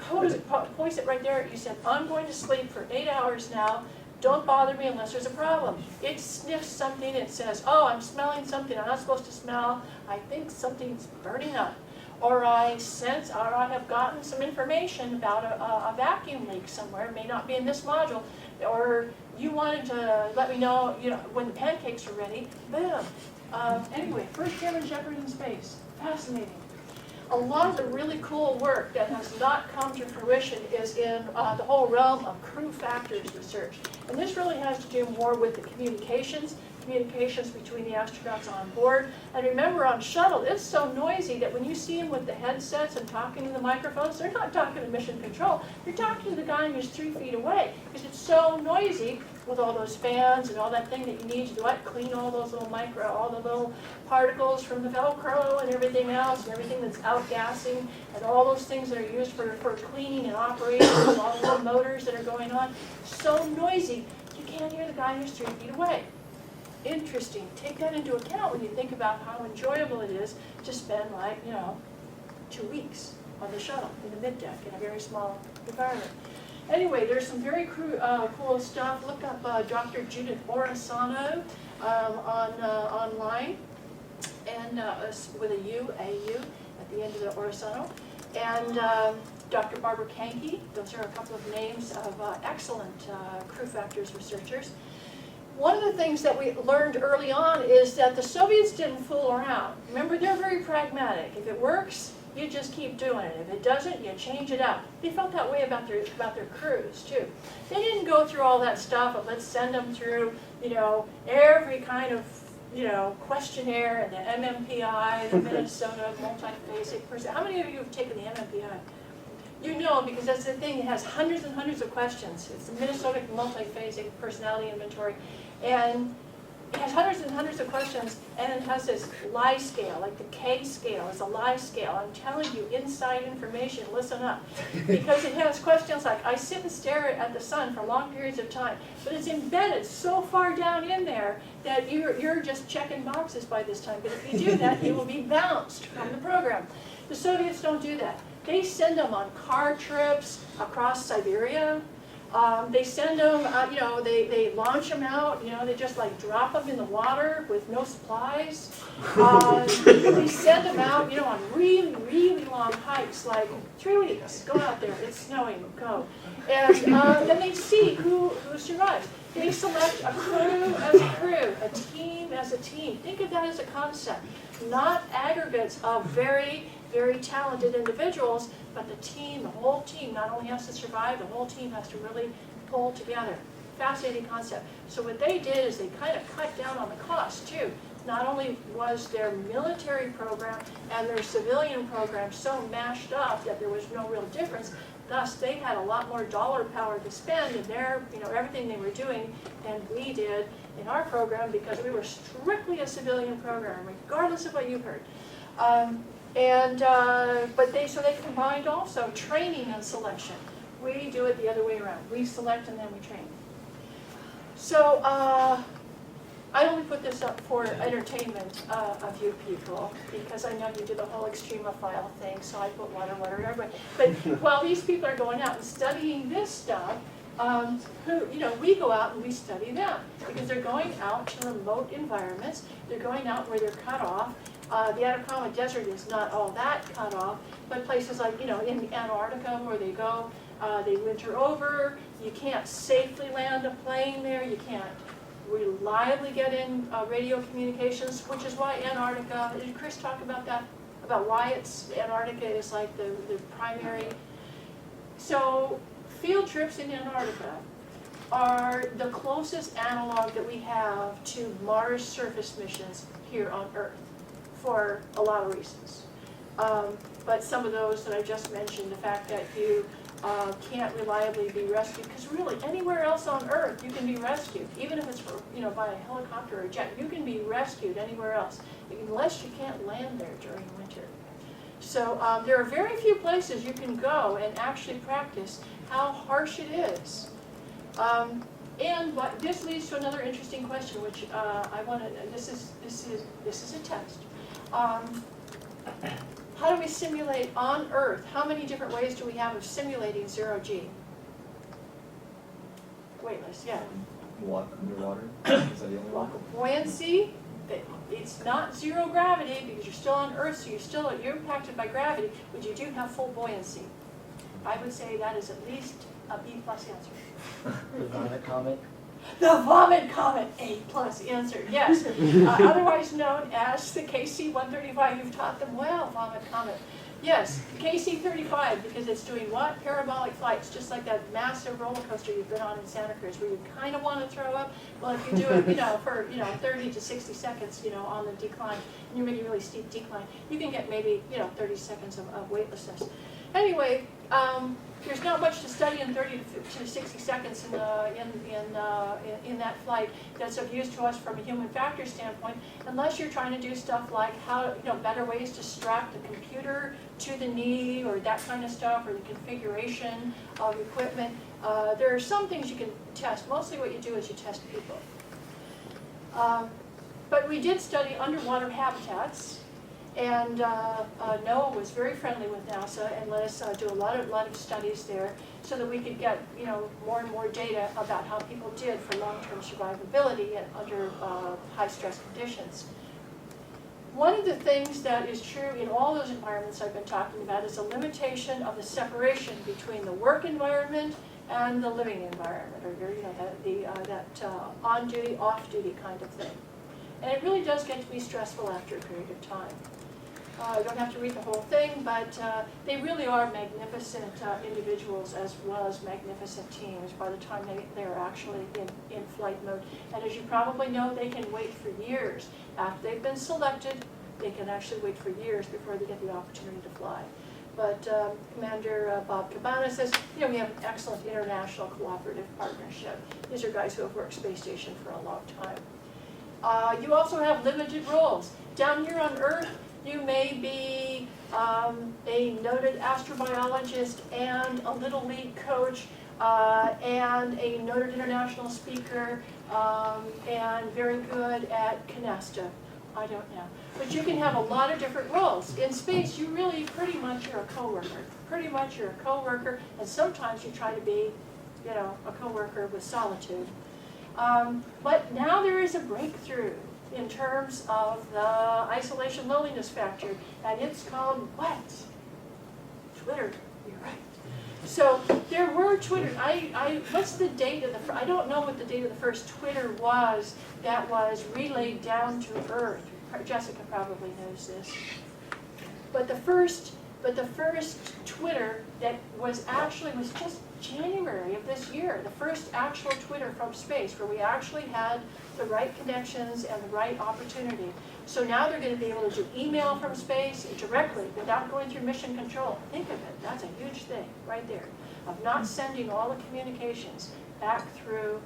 poise it right there. You said, I'm going to sleep for 8 hours now. Don't bother me unless there's a problem. It sniffs something. It says, oh, I'm smelling something I'm not supposed to smell. I think something's burning up. Or I sense, or I have gotten some information about a vacuum leak somewhere. It may not be in this module. Or you wanted to let me know, when the pancakes are ready. Boom. Anyway, first German shepherd in space. Fascinating. A lot of the really cool work that has not come to fruition is in the whole realm of crew factors research. And this really has to do more with the communications between the astronauts on board. And remember, on shuttle, it's so noisy that when you see them with the headsets and talking to the microphones, they're not talking to mission control. They're talking to the guy who's 3 feet away, because it's so noisy with all those fans and all that thing that you need to do it, clean all those little all the little particles from the Velcro and everything else, and everything that's outgassing, and all those things that are used for cleaning and operation, and all the little motors that are going on. So noisy, you can't hear the guy who's 3 feet away. Interesting. Take that into account when you think about how enjoyable it is to spend 2 weeks on the shuttle in the mid-deck in a very small environment. Anyway, there's some very cool stuff. Look up Dr. Judith Orisano online, and with a U at the end of the Orisano, and Dr. Barbara Kanke. Those are a couple of names of excellent crew factors researchers. One of the things that we learned early on is that the Soviets didn't fool around. Remember, they're very pragmatic. If it works, you just keep doing it. If it doesn't, you change it up. They felt that way about their crews too. They didn't go through all that stuff of let's send them through, every kind of, questionnaire and the MMPI, the Minnesota multiphasic person. How many of you have taken the MMPI? You know, because that's the thing. It has hundreds and hundreds of questions. It's the Minnesota multiphasic personality inventory, and it has hundreds and hundreds of questions, and it has this lie scale, like the K scale is a lie scale. I'm telling you, inside information, listen up. Because it has questions like, I sit and stare at the sun for long periods of time, but it's embedded so far down in there that you're just checking boxes by this time. But if you do that, you will be bounced from the program. The Soviets don't do that. They send them on car trips across Siberia. They send them, they launch them out, they just drop them in the water with no supplies. They send them out, on really, really long hikes, like 3 weeks. Go out there, it's snowing, go. And then they see who survives. They select a crew as a crew, a team as a team. Think of that as a concept, not aggregates of very, very talented individuals, but the team, the whole team, not only has to survive, the whole team has to really pull together. Fascinating concept. So what they did is they kind of cut down on the cost too. Not only was their military program and their civilian program so mashed up that there was no real difference, thus they had a lot more dollar power to spend in their, everything they were doing than we did in our program, because we were strictly a civilian program, regardless of what you've heard. So they combined also training and selection. We do it the other way around. We select and then we train. So I only put this up for entertainment of you people, because I know you do the whole extremophile thing, so I put water, everybody. But while these people are going out and studying this stuff, we go out and we study them, because they're going out to remote environments. They're going out where they're cut off. The Atacama Desert is not all that cut off, but places like, in Antarctica where they go, they winter over. You can't safely land a plane there. You can't reliably get in radio communications, which is why Antarctica, did Chris talk about that about why Antarctica is like the primary. So field trips in Antarctica are the closest analog that we have to Mars surface missions here on Earth for a lot of reasons. But some of those that I just mentioned, the fact that you can't reliably be rescued, because really anywhere else on Earth you can be rescued, even if it's by a helicopter or a jet, you can be rescued anywhere else, unless you can't land there during winter. So there are very few places you can go and actually practice how harsh it is. This leads to another interesting question, which I want to. This is a test. How do we simulate on Earth? How many different ways do we have of simulating zero-G? Weightless, yeah. Walk underwater? Is that the only one? Buoyancy. It's not zero gravity because you're still on Earth, so you're impacted by gravity, but you do have full buoyancy. I would say that is at least a B+ answer. The vomit comet? The vomit comet, A+ answer, yes. Otherwise known as the KC-135. You've taught them well, vomit comet. Yes, KC-35, because it's doing what? Parabolic flights, just like that massive roller coaster you've been on in Santa Cruz, where you kind of want to throw up. Well, if you do it, for 30 to 60 seconds, on the decline, and you're making a really steep decline, you can get maybe 30 seconds of weightlessness. Anyway, there's not much to study in 30 to 60 seconds in that flight that's of use to us from a human factor standpoint, unless you're trying to do stuff like better ways to strap the computer to the knee or that kind of stuff, or the configuration of equipment. There are some things you can test. Mostly what you do is you test people. But we did study underwater habitats. And NOAA was very friendly with NASA and let us do a lot of studies there, so that we could get more and more data about how people did for long-term survivability and under high stress conditions. One of the things that is true in all those environments I've been talking about is a limitation of the separation between the work environment and the living environment, or that on-duty, off-duty kind of thing. And it really does get to be stressful after a period of time. You don't have to read the whole thing, but they really are magnificent individuals as well as magnificent teams by the time they're actually in flight mode. And as you probably know, they can wait for years. After they've been selected, they can actually wait for years before they get the opportunity to fly. But Commander Bob Cabana says, we have an excellent international cooperative partnership. These are guys who have worked space station for a long time. You also have limited roles. Down here on Earth, you may be a noted astrobiologist and a Little League coach and a noted international speaker and very good at canasta. I don't know. But you can have a lot of different roles. In space, you really pretty much are a coworker. Pretty much you're a coworker, and sometimes you try to be, a coworker with solitude. But now there is a breakthrough in terms of the isolation loneliness factor, and it's called what? Twitter. You're right. So there were Twitter. What's the date of the? I don't know what the date of the first Twitter was that was relayed down to Earth. Jessica probably knows this. But the first Twitter that was just January of this year. The first actual Twitter from space, where we actually had the right connections and the right opportunity. So now they're going to be able to do email from space directly without going through mission control. Think of it. That's a huge thing right there, of not sending all the communications back through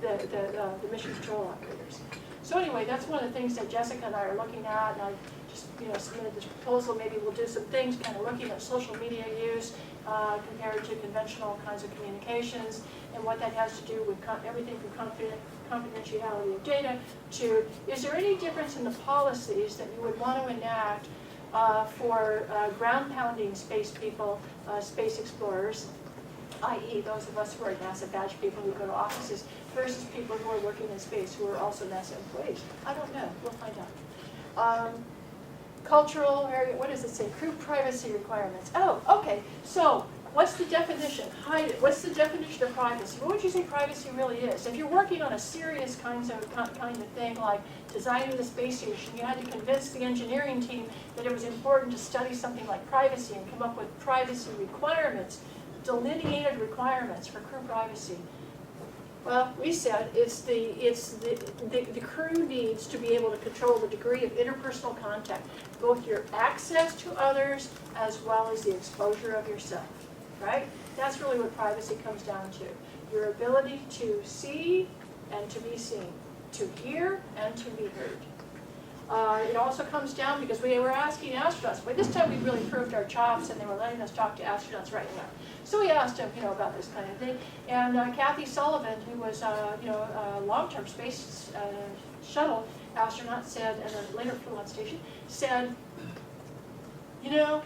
the mission control operators. So anyway, that's one of the things that Jessica and I are looking at, and I just submitted this proposal. Maybe we'll do some things kind of looking at social media use compared to conventional kinds of communications, and what that has to do with everything from confidentiality of data to, is there any difference in the policies that you would want to enact for ground-pounding space people, space explorers, i.e. those of us who are NASA badge people who go to offices, versus people who are working in space who are also NASA employees? I don't know. We'll find out. Cultural area, what does it say? Crew privacy requirements. Oh, okay. So what's the definition? Hide it. What's the definition of privacy? What would you say privacy really is? If you're working on a serious kind of thing like designing the space station, you had to convince the engineering team that it was important to study something like privacy and come up with privacy requirements, delineated requirements for crew privacy. Well, we said the crew needs to be able to control the degree of interpersonal contact, both your access to others as well as the exposure of yourself, right? That's really what privacy comes down to. Your ability to see and to be seen, to hear and to be heard. It also comes down because we were asking astronauts. By this time we really proved our chops and they were letting us talk to astronauts right now. So we asked them, about this kind of thing. And Kathy Sullivan, who was, a long-term space shuttle astronaut, said, and then later flew on station, said,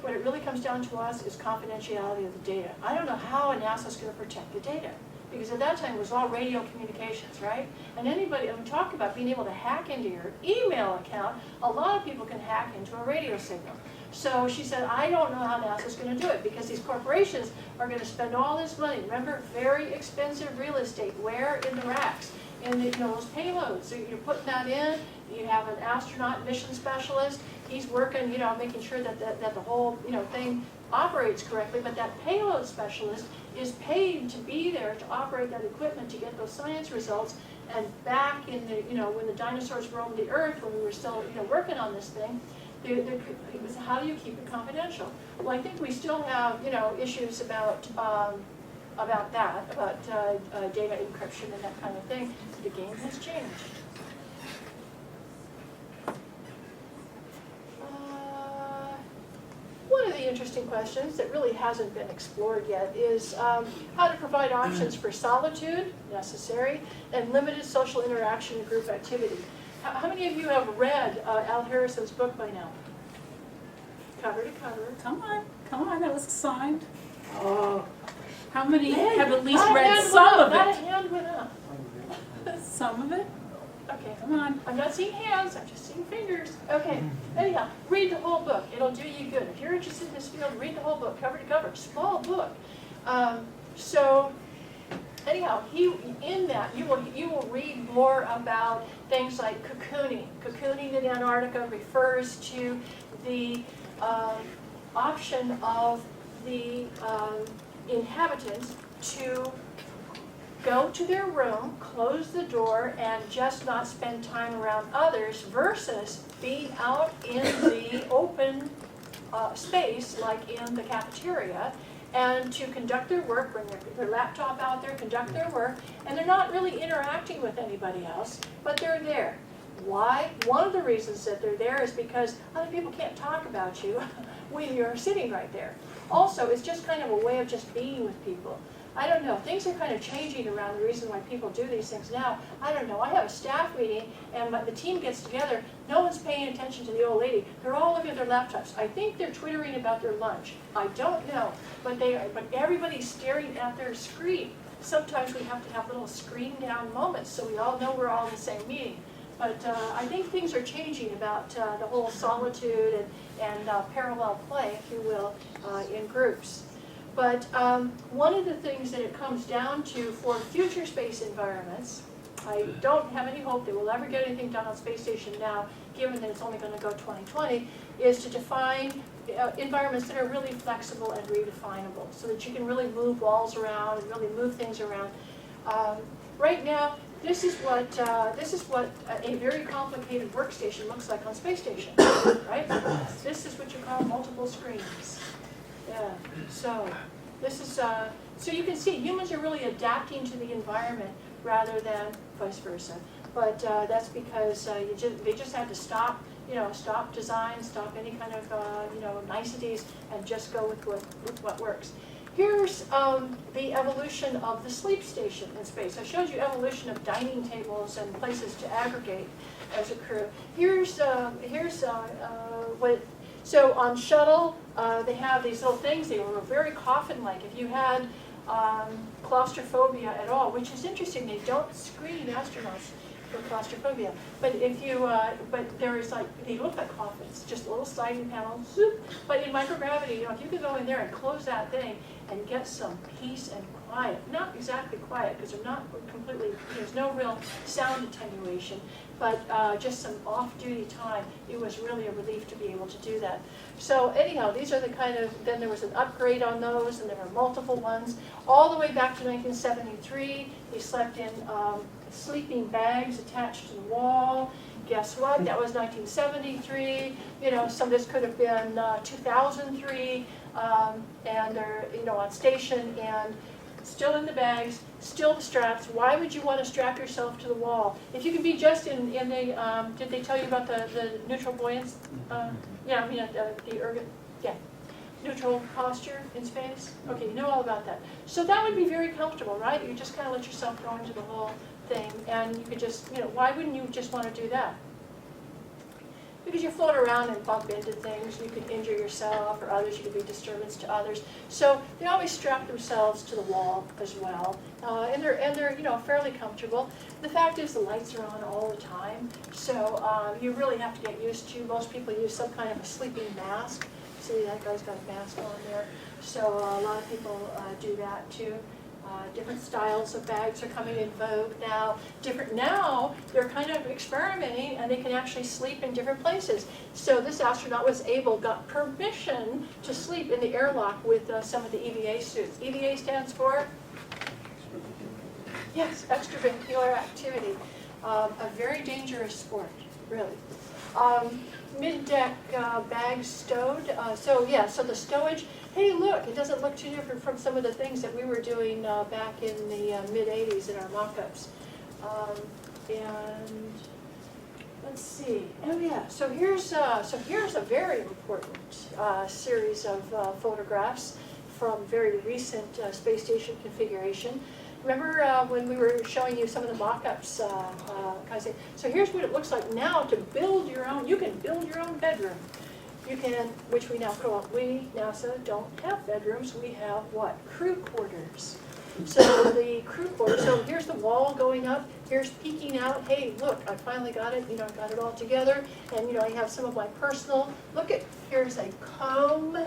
what it really comes down to us is confidentiality of the data. I don't know how NASA's going to protect the data. Because at that time it was all radio communications, right? And anybody, I'm talking about being able to hack into your email account, a lot of people can hack into a radio signal. So she said, I don't know how NASA's going to do it because these corporations are going to spend all this money. Remember, very expensive real estate. Where? In the racks. And those payloads. So you're putting that in. You have an astronaut mission specialist. He's working, making sure that the whole, thing operates correctly. But that payload specialist is paid to be there to operate that equipment to get those science results. And back in the, when the dinosaurs roamed the earth, when we were still, working on this thing, it was how do you keep it confidential? Well, I think we still have, issues about that, about data encryption and that kind of thing. The game has changed. One of the interesting questions that really hasn't been explored yet is how to provide options for solitude, necessary, and limited social interaction and group activity. How many of you have read Al Harrison's book by now? Cover to cover. Come on, that was signed. Oh. How many Hey, have at least not a read hand some went up, of not a it? hand went up. Some of it? Okay. Come on. I'm not seeing hands, I'm just seeing fingers. Okay, anyhow, read the whole book. It'll do you good. If you're interested in this field, read the whole book, cover to cover. Small book. So, anyhow, in that, you will read more about things like cocooning. Cocooning in Antarctica refers to the option of the inhabitants to go to their room, close the door, and just not spend time around others versus being out in the open space, like in the cafeteria, and to conduct their work, bring their laptop out there, conduct their work, and they're not really interacting with anybody else, but they're there. Why? One of the reasons that they're there is because other people can't talk about you when you're sitting right there. Also, it's just kind of a way of just being with people. I don't know, things are kind of changing around the reason why people do these things now. I don't know, I have a staff meeting and the team gets together, no one's paying attention to the old lady. They're all looking at their laptops. I think they're twittering about their lunch. I don't know, but everybody's staring at their screen. Sometimes we have to have little screen down moments so we all know we're all in the same meeting. But I think things are changing about the whole solitude and parallel play, if you will, in groups. But one of the things that it comes down to for future space environments, I don't have any hope that we'll ever get anything done on space station now, given that it's only going to go 2020, is to define environments that are really flexible and redefinable, so that you can really move walls around and really move things around. Right now, this is what a very complicated workstation looks like on space station, right? This is what you call multiple screens. Yeah. So this is so you can see humans are really adapting to the environment rather than vice versa. But that's because they just had to stop, stop design, stop any kind of niceties, and just go with what works. Here's the evolution of the sleep station in space. I showed you evolution of dining tables and places to aggregate as a crew. Here's what. So on shuttle, they have these little things. They were very coffin-like. If you had claustrophobia at all, which is interesting, they don't screen astronauts for claustrophobia. But if you, but there is they look like coffins, just little sliding panels. Zoop. But in microgravity, if you could go in there and close that thing, and get some peace and quiet. Not exactly quiet, because they're not completely, there's no real sound attenuation, but just some off-duty time. It was really a relief to be able to do that. So anyhow, these are the kind of, then there was an upgrade on those, and there were multiple ones. All the way back to 1973, they slept in sleeping bags attached to the wall. Guess what? That was 1973. You know, some of this could have been 2003, and they're, you know, on station and still in the bags, still the straps. Why would you want to strap yourself to the wall? If you could be just in the, did they tell you about the neutral buoyancy? Yeah, I mean, neutral posture in space? Okay, you know all about that. So that would be very comfortable, right? You just kind of let yourself go into the whole thing, and you could just, you know, why wouldn't you just want to do that? Because you float around and bump into things, you could injure yourself or others, you could be a disturbance to others. So they always strap themselves to the wall as well, and they're you know, fairly comfortable. The fact is the lights are on all the time, so you really have to get used to. Most people use some kind of a sleeping mask. See, that guy's got a mask on there. So a lot of people do that too. Different styles of bags are coming in vogue now. Now, they're kind of experimenting, and they can actually sleep in different places. So this astronaut got permission to sleep in the airlock with some of the EVA suits. EVA stands for? Yes, extravehicular activity. A very dangerous sport, really. Mid-deck bags stowed. So the stowage. Hey, look, it doesn't look too different from some of the things that we were doing back in the mid-'80s in our mock-ups. And let's see. Oh yeah. So here's a very important series of photographs from very recent space station configuration. Remember when we were showing you some of the mock-ups? So here's what it looks like now to build your own. You can build your own bedroom. You can, which we now call, NASA, don't have bedrooms. We have what? Crew quarters. So the crew quarters, so here's the wall going up. Here's peeking out. Hey, look, I finally got it. You know, got it all together. And, you know, I have some of my personal, here's a comb.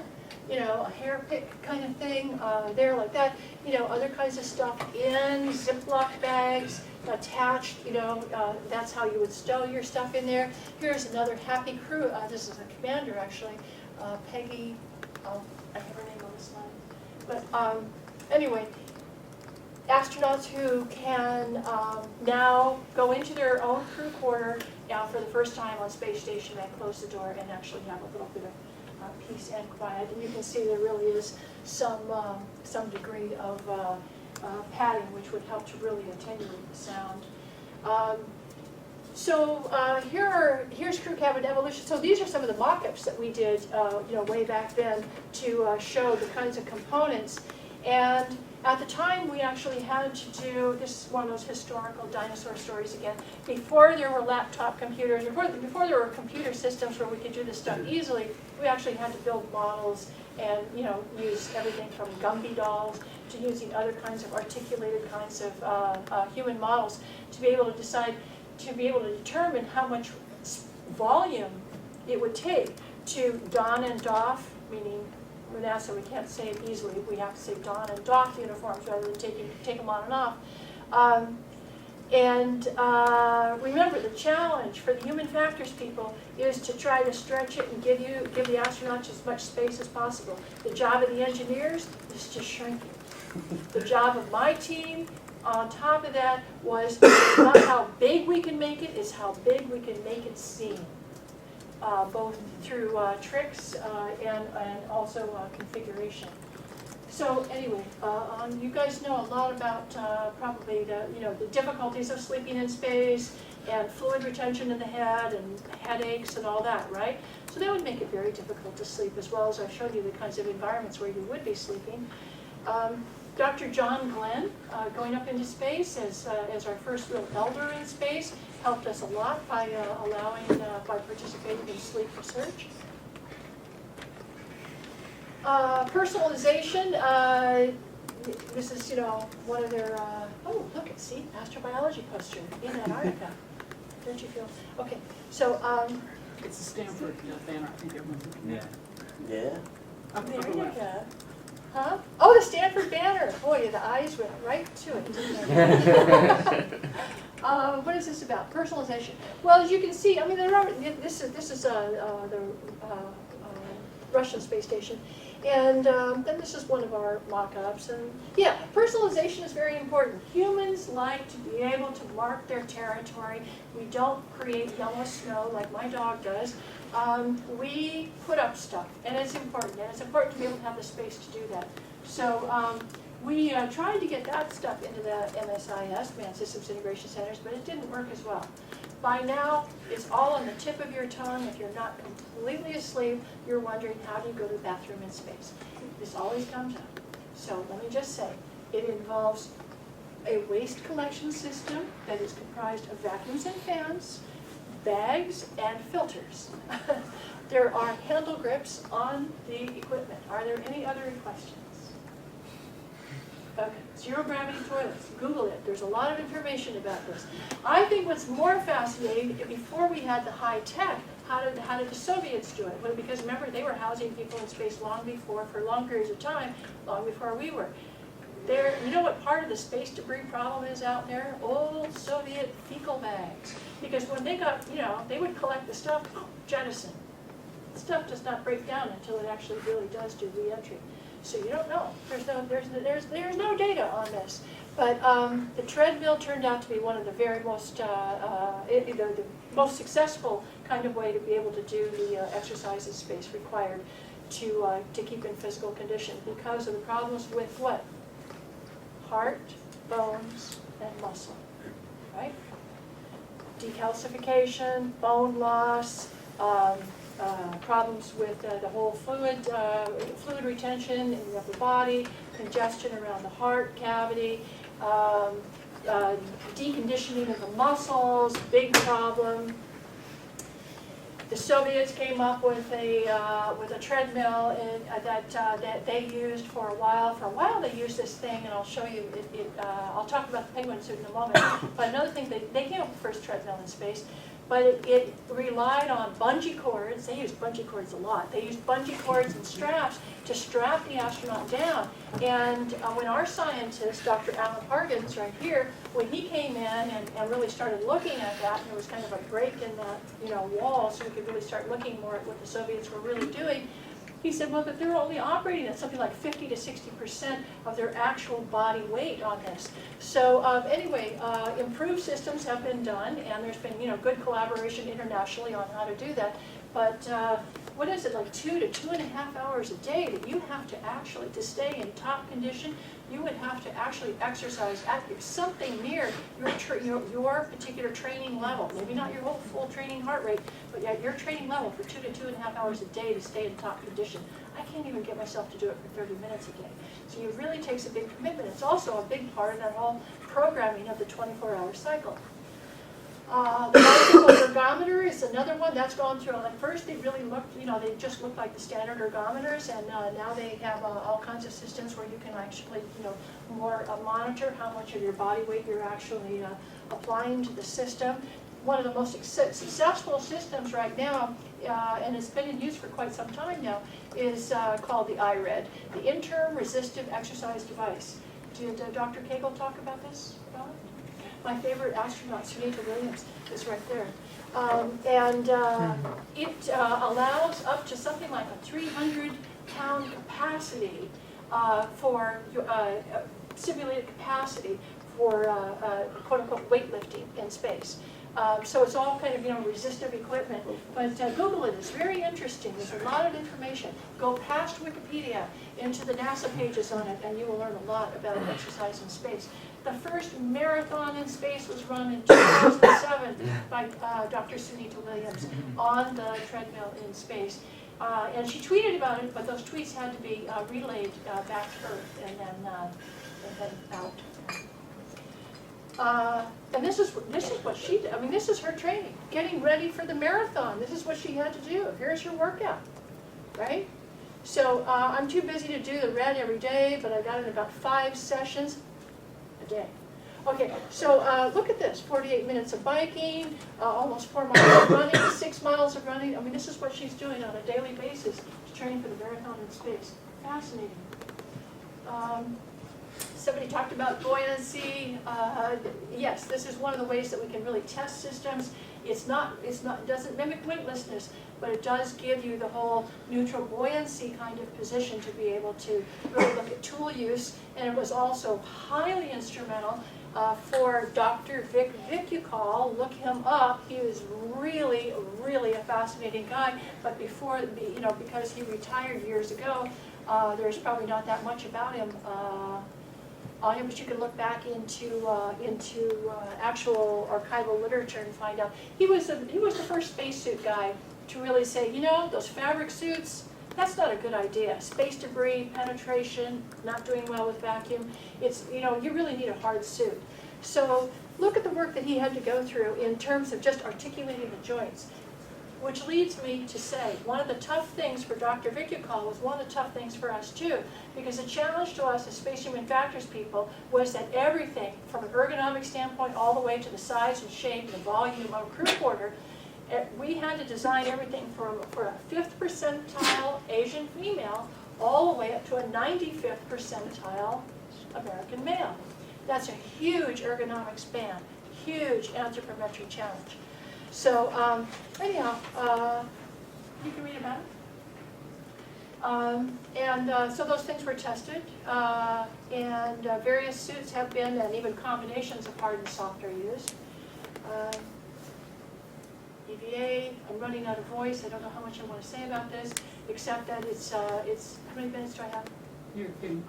You know, a hair pick kind of thing there like that. You know, other kinds of stuff in Ziploc bags attached. You know, that's how you would stow your stuff in there. Here's another happy crew. This is a commander actually, Peggy. I have her name on the slide. But anyway, astronauts who can now go into their own crew quarter for the first time on space station and close the door and actually have a little bit of peace and quiet, and you can see there really is some degree of padding, which would help to really attenuate the sound. Here's crew cabin evolution. So these are some of the mock-ups that we did, you know, way back then to show the kinds of components. And at the time, we actually had to do, this is one of those historical dinosaur stories again, before there were laptop computers, before there were computer systems where we could do this stuff easily, we actually had to build models and, you know, use everything from Gumby dolls to using other kinds of articulated kinds of human models to be able to decide, to be able to determine how much volume it would take to don and doff, meaning with NASA, we can't say it easily. We have to say don and doff uniforms rather than take them on and off. Remember, the challenge for the human factors people is to try to stretch it and give the astronauts as much space as possible. The job of the engineers is to shrink it. The job of my team, on top of that, was not how big we can make it, is how big we can make it seem. Both through tricks and also configuration. So anyway, you guys know a lot about probably the difficulties of sleeping in space and fluid retention in the head and headaches and all that, right? So that would make it very difficult to sleep, as well as I showed you the kinds of environments where you would be sleeping. Dr. John Glenn, going up into space as our first real elder in space, helped us a lot by by participating in sleep research. Personalization. This is, you know, one of their. Oh, look, see, astrobiology poster in Antarctica. Don't you feel? Okay, so. It's a Stanford banner. I think everyone's looking at it. Yeah. Up There the you left. go. Huh? Oh, Oh, the Stanford banner. Boy, the eyes went right to it, didn't they? What is this about? Personalization. Well, as you can see, I mean, there are, this is the Russian space station. And then this is one of our mock-ups. And yeah, personalization is very important. Humans like to be able to mark their territory. We don't create yellow snow like my dog does. We put up stuff, and it's important. And it's important to be able to have the space to do that. So we tried to get that stuff into the MSIS, Manned Systems Integration Centers, but it didn't work as well. By now, it's all on the tip of your tongue. If you're not completely asleep, you're wondering, how do you go to the bathroom in space? This always comes up. So let me just say, it involves a waste collection system that is comprised of vacuums and fans, bags, and filters. There are handle grips on the equipment. Are there any other questions? Okay, zero gravity toilets, Google it. There's a lot of information about this. I think what's more fascinating, before we had the high tech, how did the Soviets do it? Well, because remember, they were housing people in space long before, for long periods of time, long before we were. There, you know what part of the space debris problem is out there? Old Soviet fecal bags. Because when they got, they would collect the stuff, jettison. The stuff does not break down until it actually really does do re-entry. So you don't know. There's no data on this. But the treadmill turned out to be one of the very most, the most successful kind of way to be able to do the exercise in space required to keep in physical condition because of the problems with what? Heart, bones, and muscle, right? Decalcification, bone loss, problems with the whole fluid retention in the upper body, congestion around the heart cavity, deconditioning of the muscles, big problem. The Soviets came up with a treadmill that they used for a while. For a while, they used this thing, and I'll show you. I'll talk about the penguin suit in a moment. But another thing, they came up with the first treadmill in space. But it relied on bungee cords. They used bungee cords a lot. They used bungee cords and straps to strap the astronaut down. And when our scientist, Dr. Alan Hargens, right here, when he came in and really started looking at that, and there was kind of a break in that wall, so we could really start looking more at what the Soviets were really doing. He said, well, that they're only operating at something like 50 to 60% of their actual body weight on this. So anyway, improved systems have been done, and there's been good collaboration internationally on how to do that. But what is it, like 2 to 2.5 hours a day that you have to actually, to stay in top condition, you would have to actually exercise at something near your particular training level. Maybe not your whole full training heart rate, but yet your training level for 2 to 2.5 hours a day to stay in top condition. I can't even get myself to do it for 30 minutes a day. So it really takes a big commitment. It's also a big part of that whole programming of the 24-hour cycle. The bicycle ergometer is another one that's gone through. At first, they really looked, they just looked like the standard ergometers, and now they have all kinds of systems where you can actually, more monitor how much of your body weight you're actually applying to the system. One of the most successful systems right now, and it's been in use for quite some time now, is called the IRED, the Interim Resistive Exercise Device. Did Dr. Cagle talk about this? My favorite astronaut, Sunita Williams, is right there. It allows up to something like a 300-pound capacity for simulated capacity for quote-unquote weightlifting in space. So it's all kind of resistive equipment. But Google it. It's very interesting. There's a lot of information. Go past Wikipedia into the NASA pages on it, and you will learn a lot about exercise in space. The first marathon in space was run in 2007 by Dr. Sunita Williams on the treadmill in space. And she tweeted about it, but those tweets had to be relayed back to Earth and then out. And this is what she did. I mean, this is her training, getting ready for the marathon. This is what she had to do. Here's your workout, right? So I'm too busy to do the red every day, but I got in about 5 sessions a day. Okay, so look at this, 48 minutes of biking, almost 4 miles of running, 6 miles of running. I mean, this is what she's doing on a daily basis to train for the marathon in space. Fascinating. Somebody talked about buoyancy. Yes, this is one of the ways that we can really test systems. It doesn't mimic weightlessness, but it does give you the whole neutral buoyancy kind of position to be able to really look at tool use. And it was also highly instrumental for Dr. Vic Vicukal. Look him up. He was really, really a fascinating guy. But before, because he retired years ago, there's probably not that much about him on him, but you can look back into actual archival literature and find out. He was the first spacesuit guy to really say, those fabric suits, that's not a good idea. Space debris, penetration, not doing well with vacuum. It's, you really need a hard suit. So look at the work that he had to go through in terms of just articulating the joints. Which leads me to say, one of the tough things for Dr. Vicukal was one of the tough things for us too, because the challenge to us as space human factors people was that everything, from an ergonomic standpoint all the way to the size and shape and the volume of a crew quarter, we had to design everything for a 5th percentile Asian female all the way up to a 95th percentile American male. That's a huge ergonomic span, huge anthropometric challenge. So anyhow, you can read about it. So those things were tested, and various suits have been, and even combinations of hard and soft are used. EVA, I'm running out of voice. I don't know how much I want to say about this, except that it's how many minutes do I have? You're getting.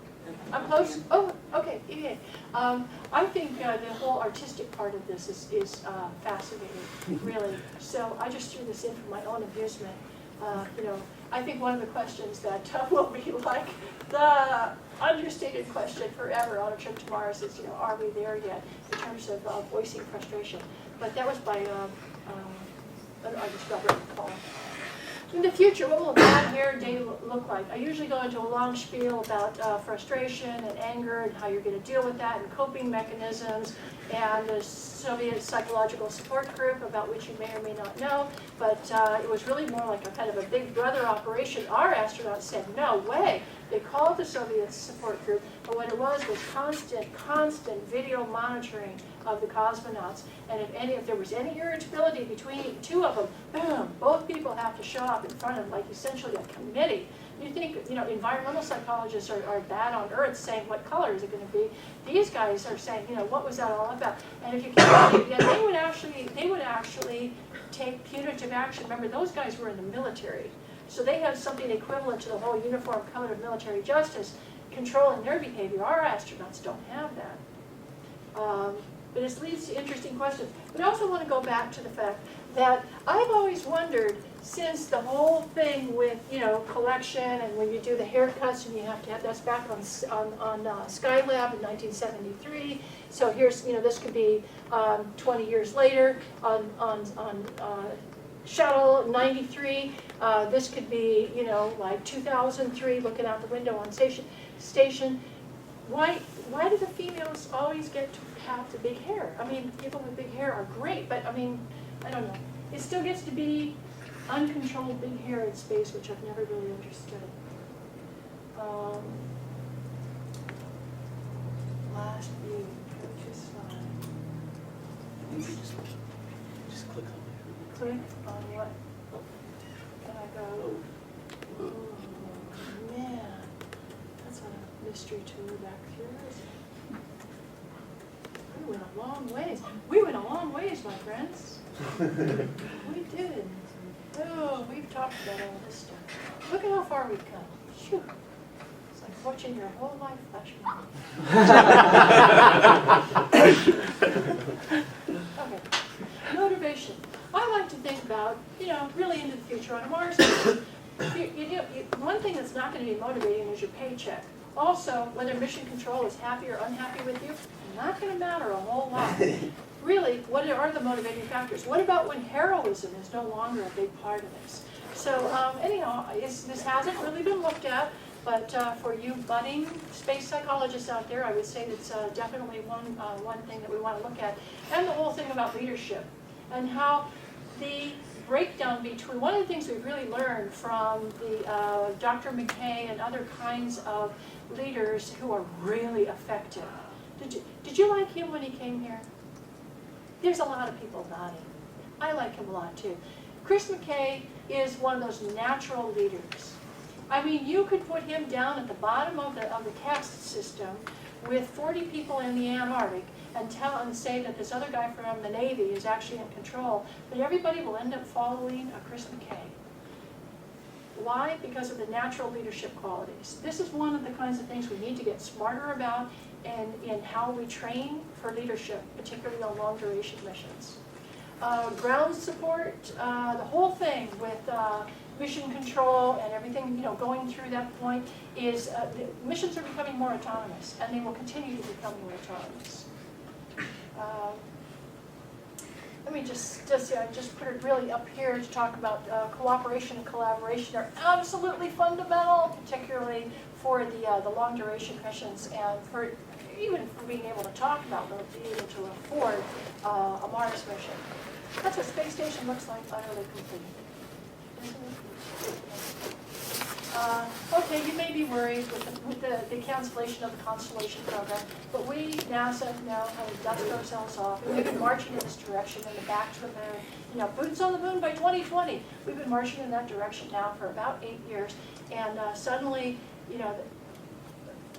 I'm close? Oh, okay, EVA. I think the whole artistic part of this is fascinating, really. So I just threw this in for my own amusement. I think one of the questions that will be like the understated question forever on a trip to Mars is, are we there yet in terms of voicing frustration? But that was by, I just got rid of the call. In the future, what will a bad hair day look like? I usually go into a long spiel about frustration and anger and how you're going to deal with that and coping mechanisms and the Soviet psychological support group, about which you may or may not know. But it was really more like a kind of a big brother operation. Our astronauts said, no way. They called the Soviet support group, but what it was constant video monitoring of the cosmonauts. And if there was any irritability between two of them, boom, both people have to show up in front of, like, essentially a committee. You think, environmental psychologists are bad on Earth saying what color is it going to be. These guys are saying, what was that all about? And if you can, they would actually take punitive action. Remember, those guys were in the military. So they have something equivalent to the whole Uniform Code of Military Justice controlling their behavior. Our astronauts don't have that. But it leads to interesting questions. But I also want to go back to the fact that I've always wondered, since the whole thing with, collection, and when you do the haircuts and you have to have, that's back on Skylab in 1973. So here's, this could be 20 years later on Shuttle 93. This could be, like 2003, looking out the window on station. Why do the females always get to have the big hair? I mean, people with big hair are great, but I mean, I don't know. It still gets to be uncontrolled big hair in space, which I've never really understood. Last view, purchase slide. Just click on it. Click on what? Can I go? Oh, man. That's a mystery tour back here, isn't it? We went a long ways. We went a long ways, my friends. We did. Oh, we've talked about all this stuff. Look at how far we've come. Phew. It's like watching your whole life flash by. Okay. Motivation. I like to think about, really into the future on Mars. One thing that's not going to be motivating is your paycheck. Also, whether mission control is happy or unhappy with you, not going to matter a whole lot. Really, what are the motivating factors? What about when heroism is no longer a big part of this? So anyhow, this hasn't really been looked at, but for you budding space psychologists out there, I would say it's definitely one thing that we want to look at. And the whole thing about leadership and how the breakdown between, one of the things we've really learned from the Dr. McKay and other kinds of leaders who are really effective. Did you like him when he came here? There's a lot of people nodding. I like him a lot too. Chris McKay is one of those natural leaders. I mean, you could put him down at the bottom of the caste system with 40 people in the Antarctic and say that this other guy from the Navy is actually in control, but everybody will end up following a Chris McKay. Why? Because of the natural leadership qualities. This is one of the kinds of things we need to get smarter about in how we train for leadership, particularly on long duration missions. Ground support, the whole thing with mission control and everything, you know, going through that point is the missions are becoming more autonomous, and they will continue to become more autonomous. Let me just put it really up here to talk about cooperation and collaboration are absolutely fundamental, particularly for the long duration missions, and for even for being able to talk about being able to afford a Mars mission. That's what space station looks like, utterly complete. Isn't it? Okay, you may be worried with the cancellation of the Constellation program, but we, NASA, now have dusted ourselves off. We've been marching in this direction and back to the moon. You know, boots on the moon by 2020. We've been marching in that direction now for about 8 years, and suddenly, you know,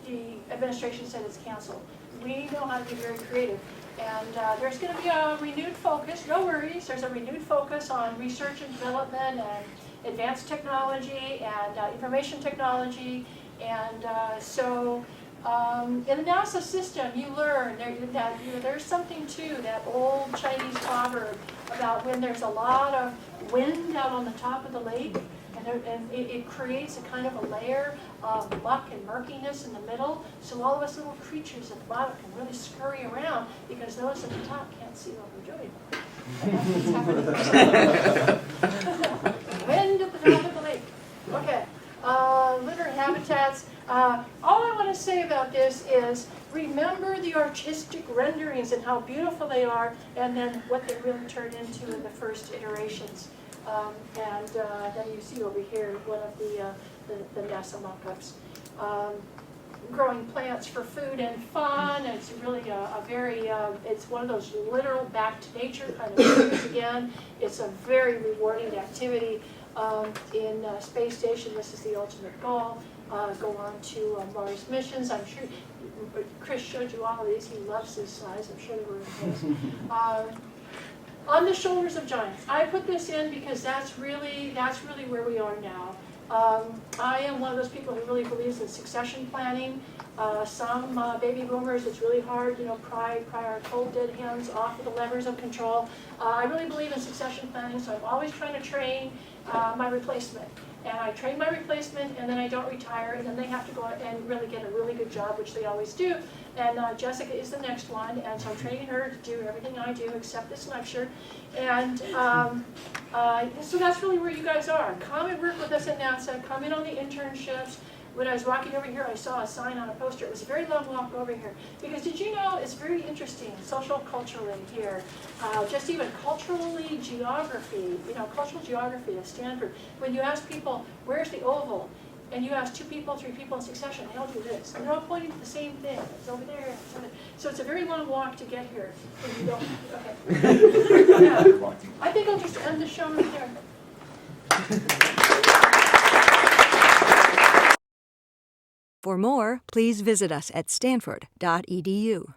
the administration said it's canceled. We know how to be very creative. And there's going to be a renewed focus, no worries, there's a renewed focus on research and development and advanced technology and information technology. And so in the NASA system, you learn that there's something to that old Chinese proverb about when there's a lot of wind out on the top of the lake, and it creates a kind of a layer of muck and murkiness in the middle, so all of us little creatures at the bottom can really scurry around because those at the top can't see what we're doing. Wind at the top of the lake. Okay, litter habitats. All I want to say about this is remember the artistic renderings and how beautiful they are, and then what they really turn into in the first iterations. And then you see over here one of the NASA mock-ups. Growing plants for food and fun. It's really a very, it's one of those literal back to nature kind of things again. It's a very rewarding activity. In space station, this is the ultimate goal. Go on to Mars missions. I'm sure Chris showed you all of these. He loves this size. I'm sure they were in his. On the shoulders of giants. I put this in because that's really where we are now. I am one of those people who really believes in succession planning. Some baby boomers, it's really hard, you know, pry our cold dead hands off of the levers of control. I really believe in succession planning, so I'm always trying to train my replacement. And I train my replacement, and then I don't retire, and then they have to go out and really get a really good job, which they always do. And Jessica is the next one, and so I'm training her to do everything I do except this lecture. And so that's really where you guys are. Come and work with us at NASA. Come in on the internships. When I was walking over here, I saw a sign on a poster. It was a very long walk over here. Because did you know, it's very interesting, social culturally here, just even culturally geography, you know, cultural geography at Stanford. When you ask people, where's the oval? And you ask 2 people, 3 people in succession, they all do this. And they're all pointing to the same thing. It's over there, it's over there. So it's a very long walk to get here. And you don't, okay. Yeah. I think I'll just end the show right there. For more, please visit us at stanford.edu.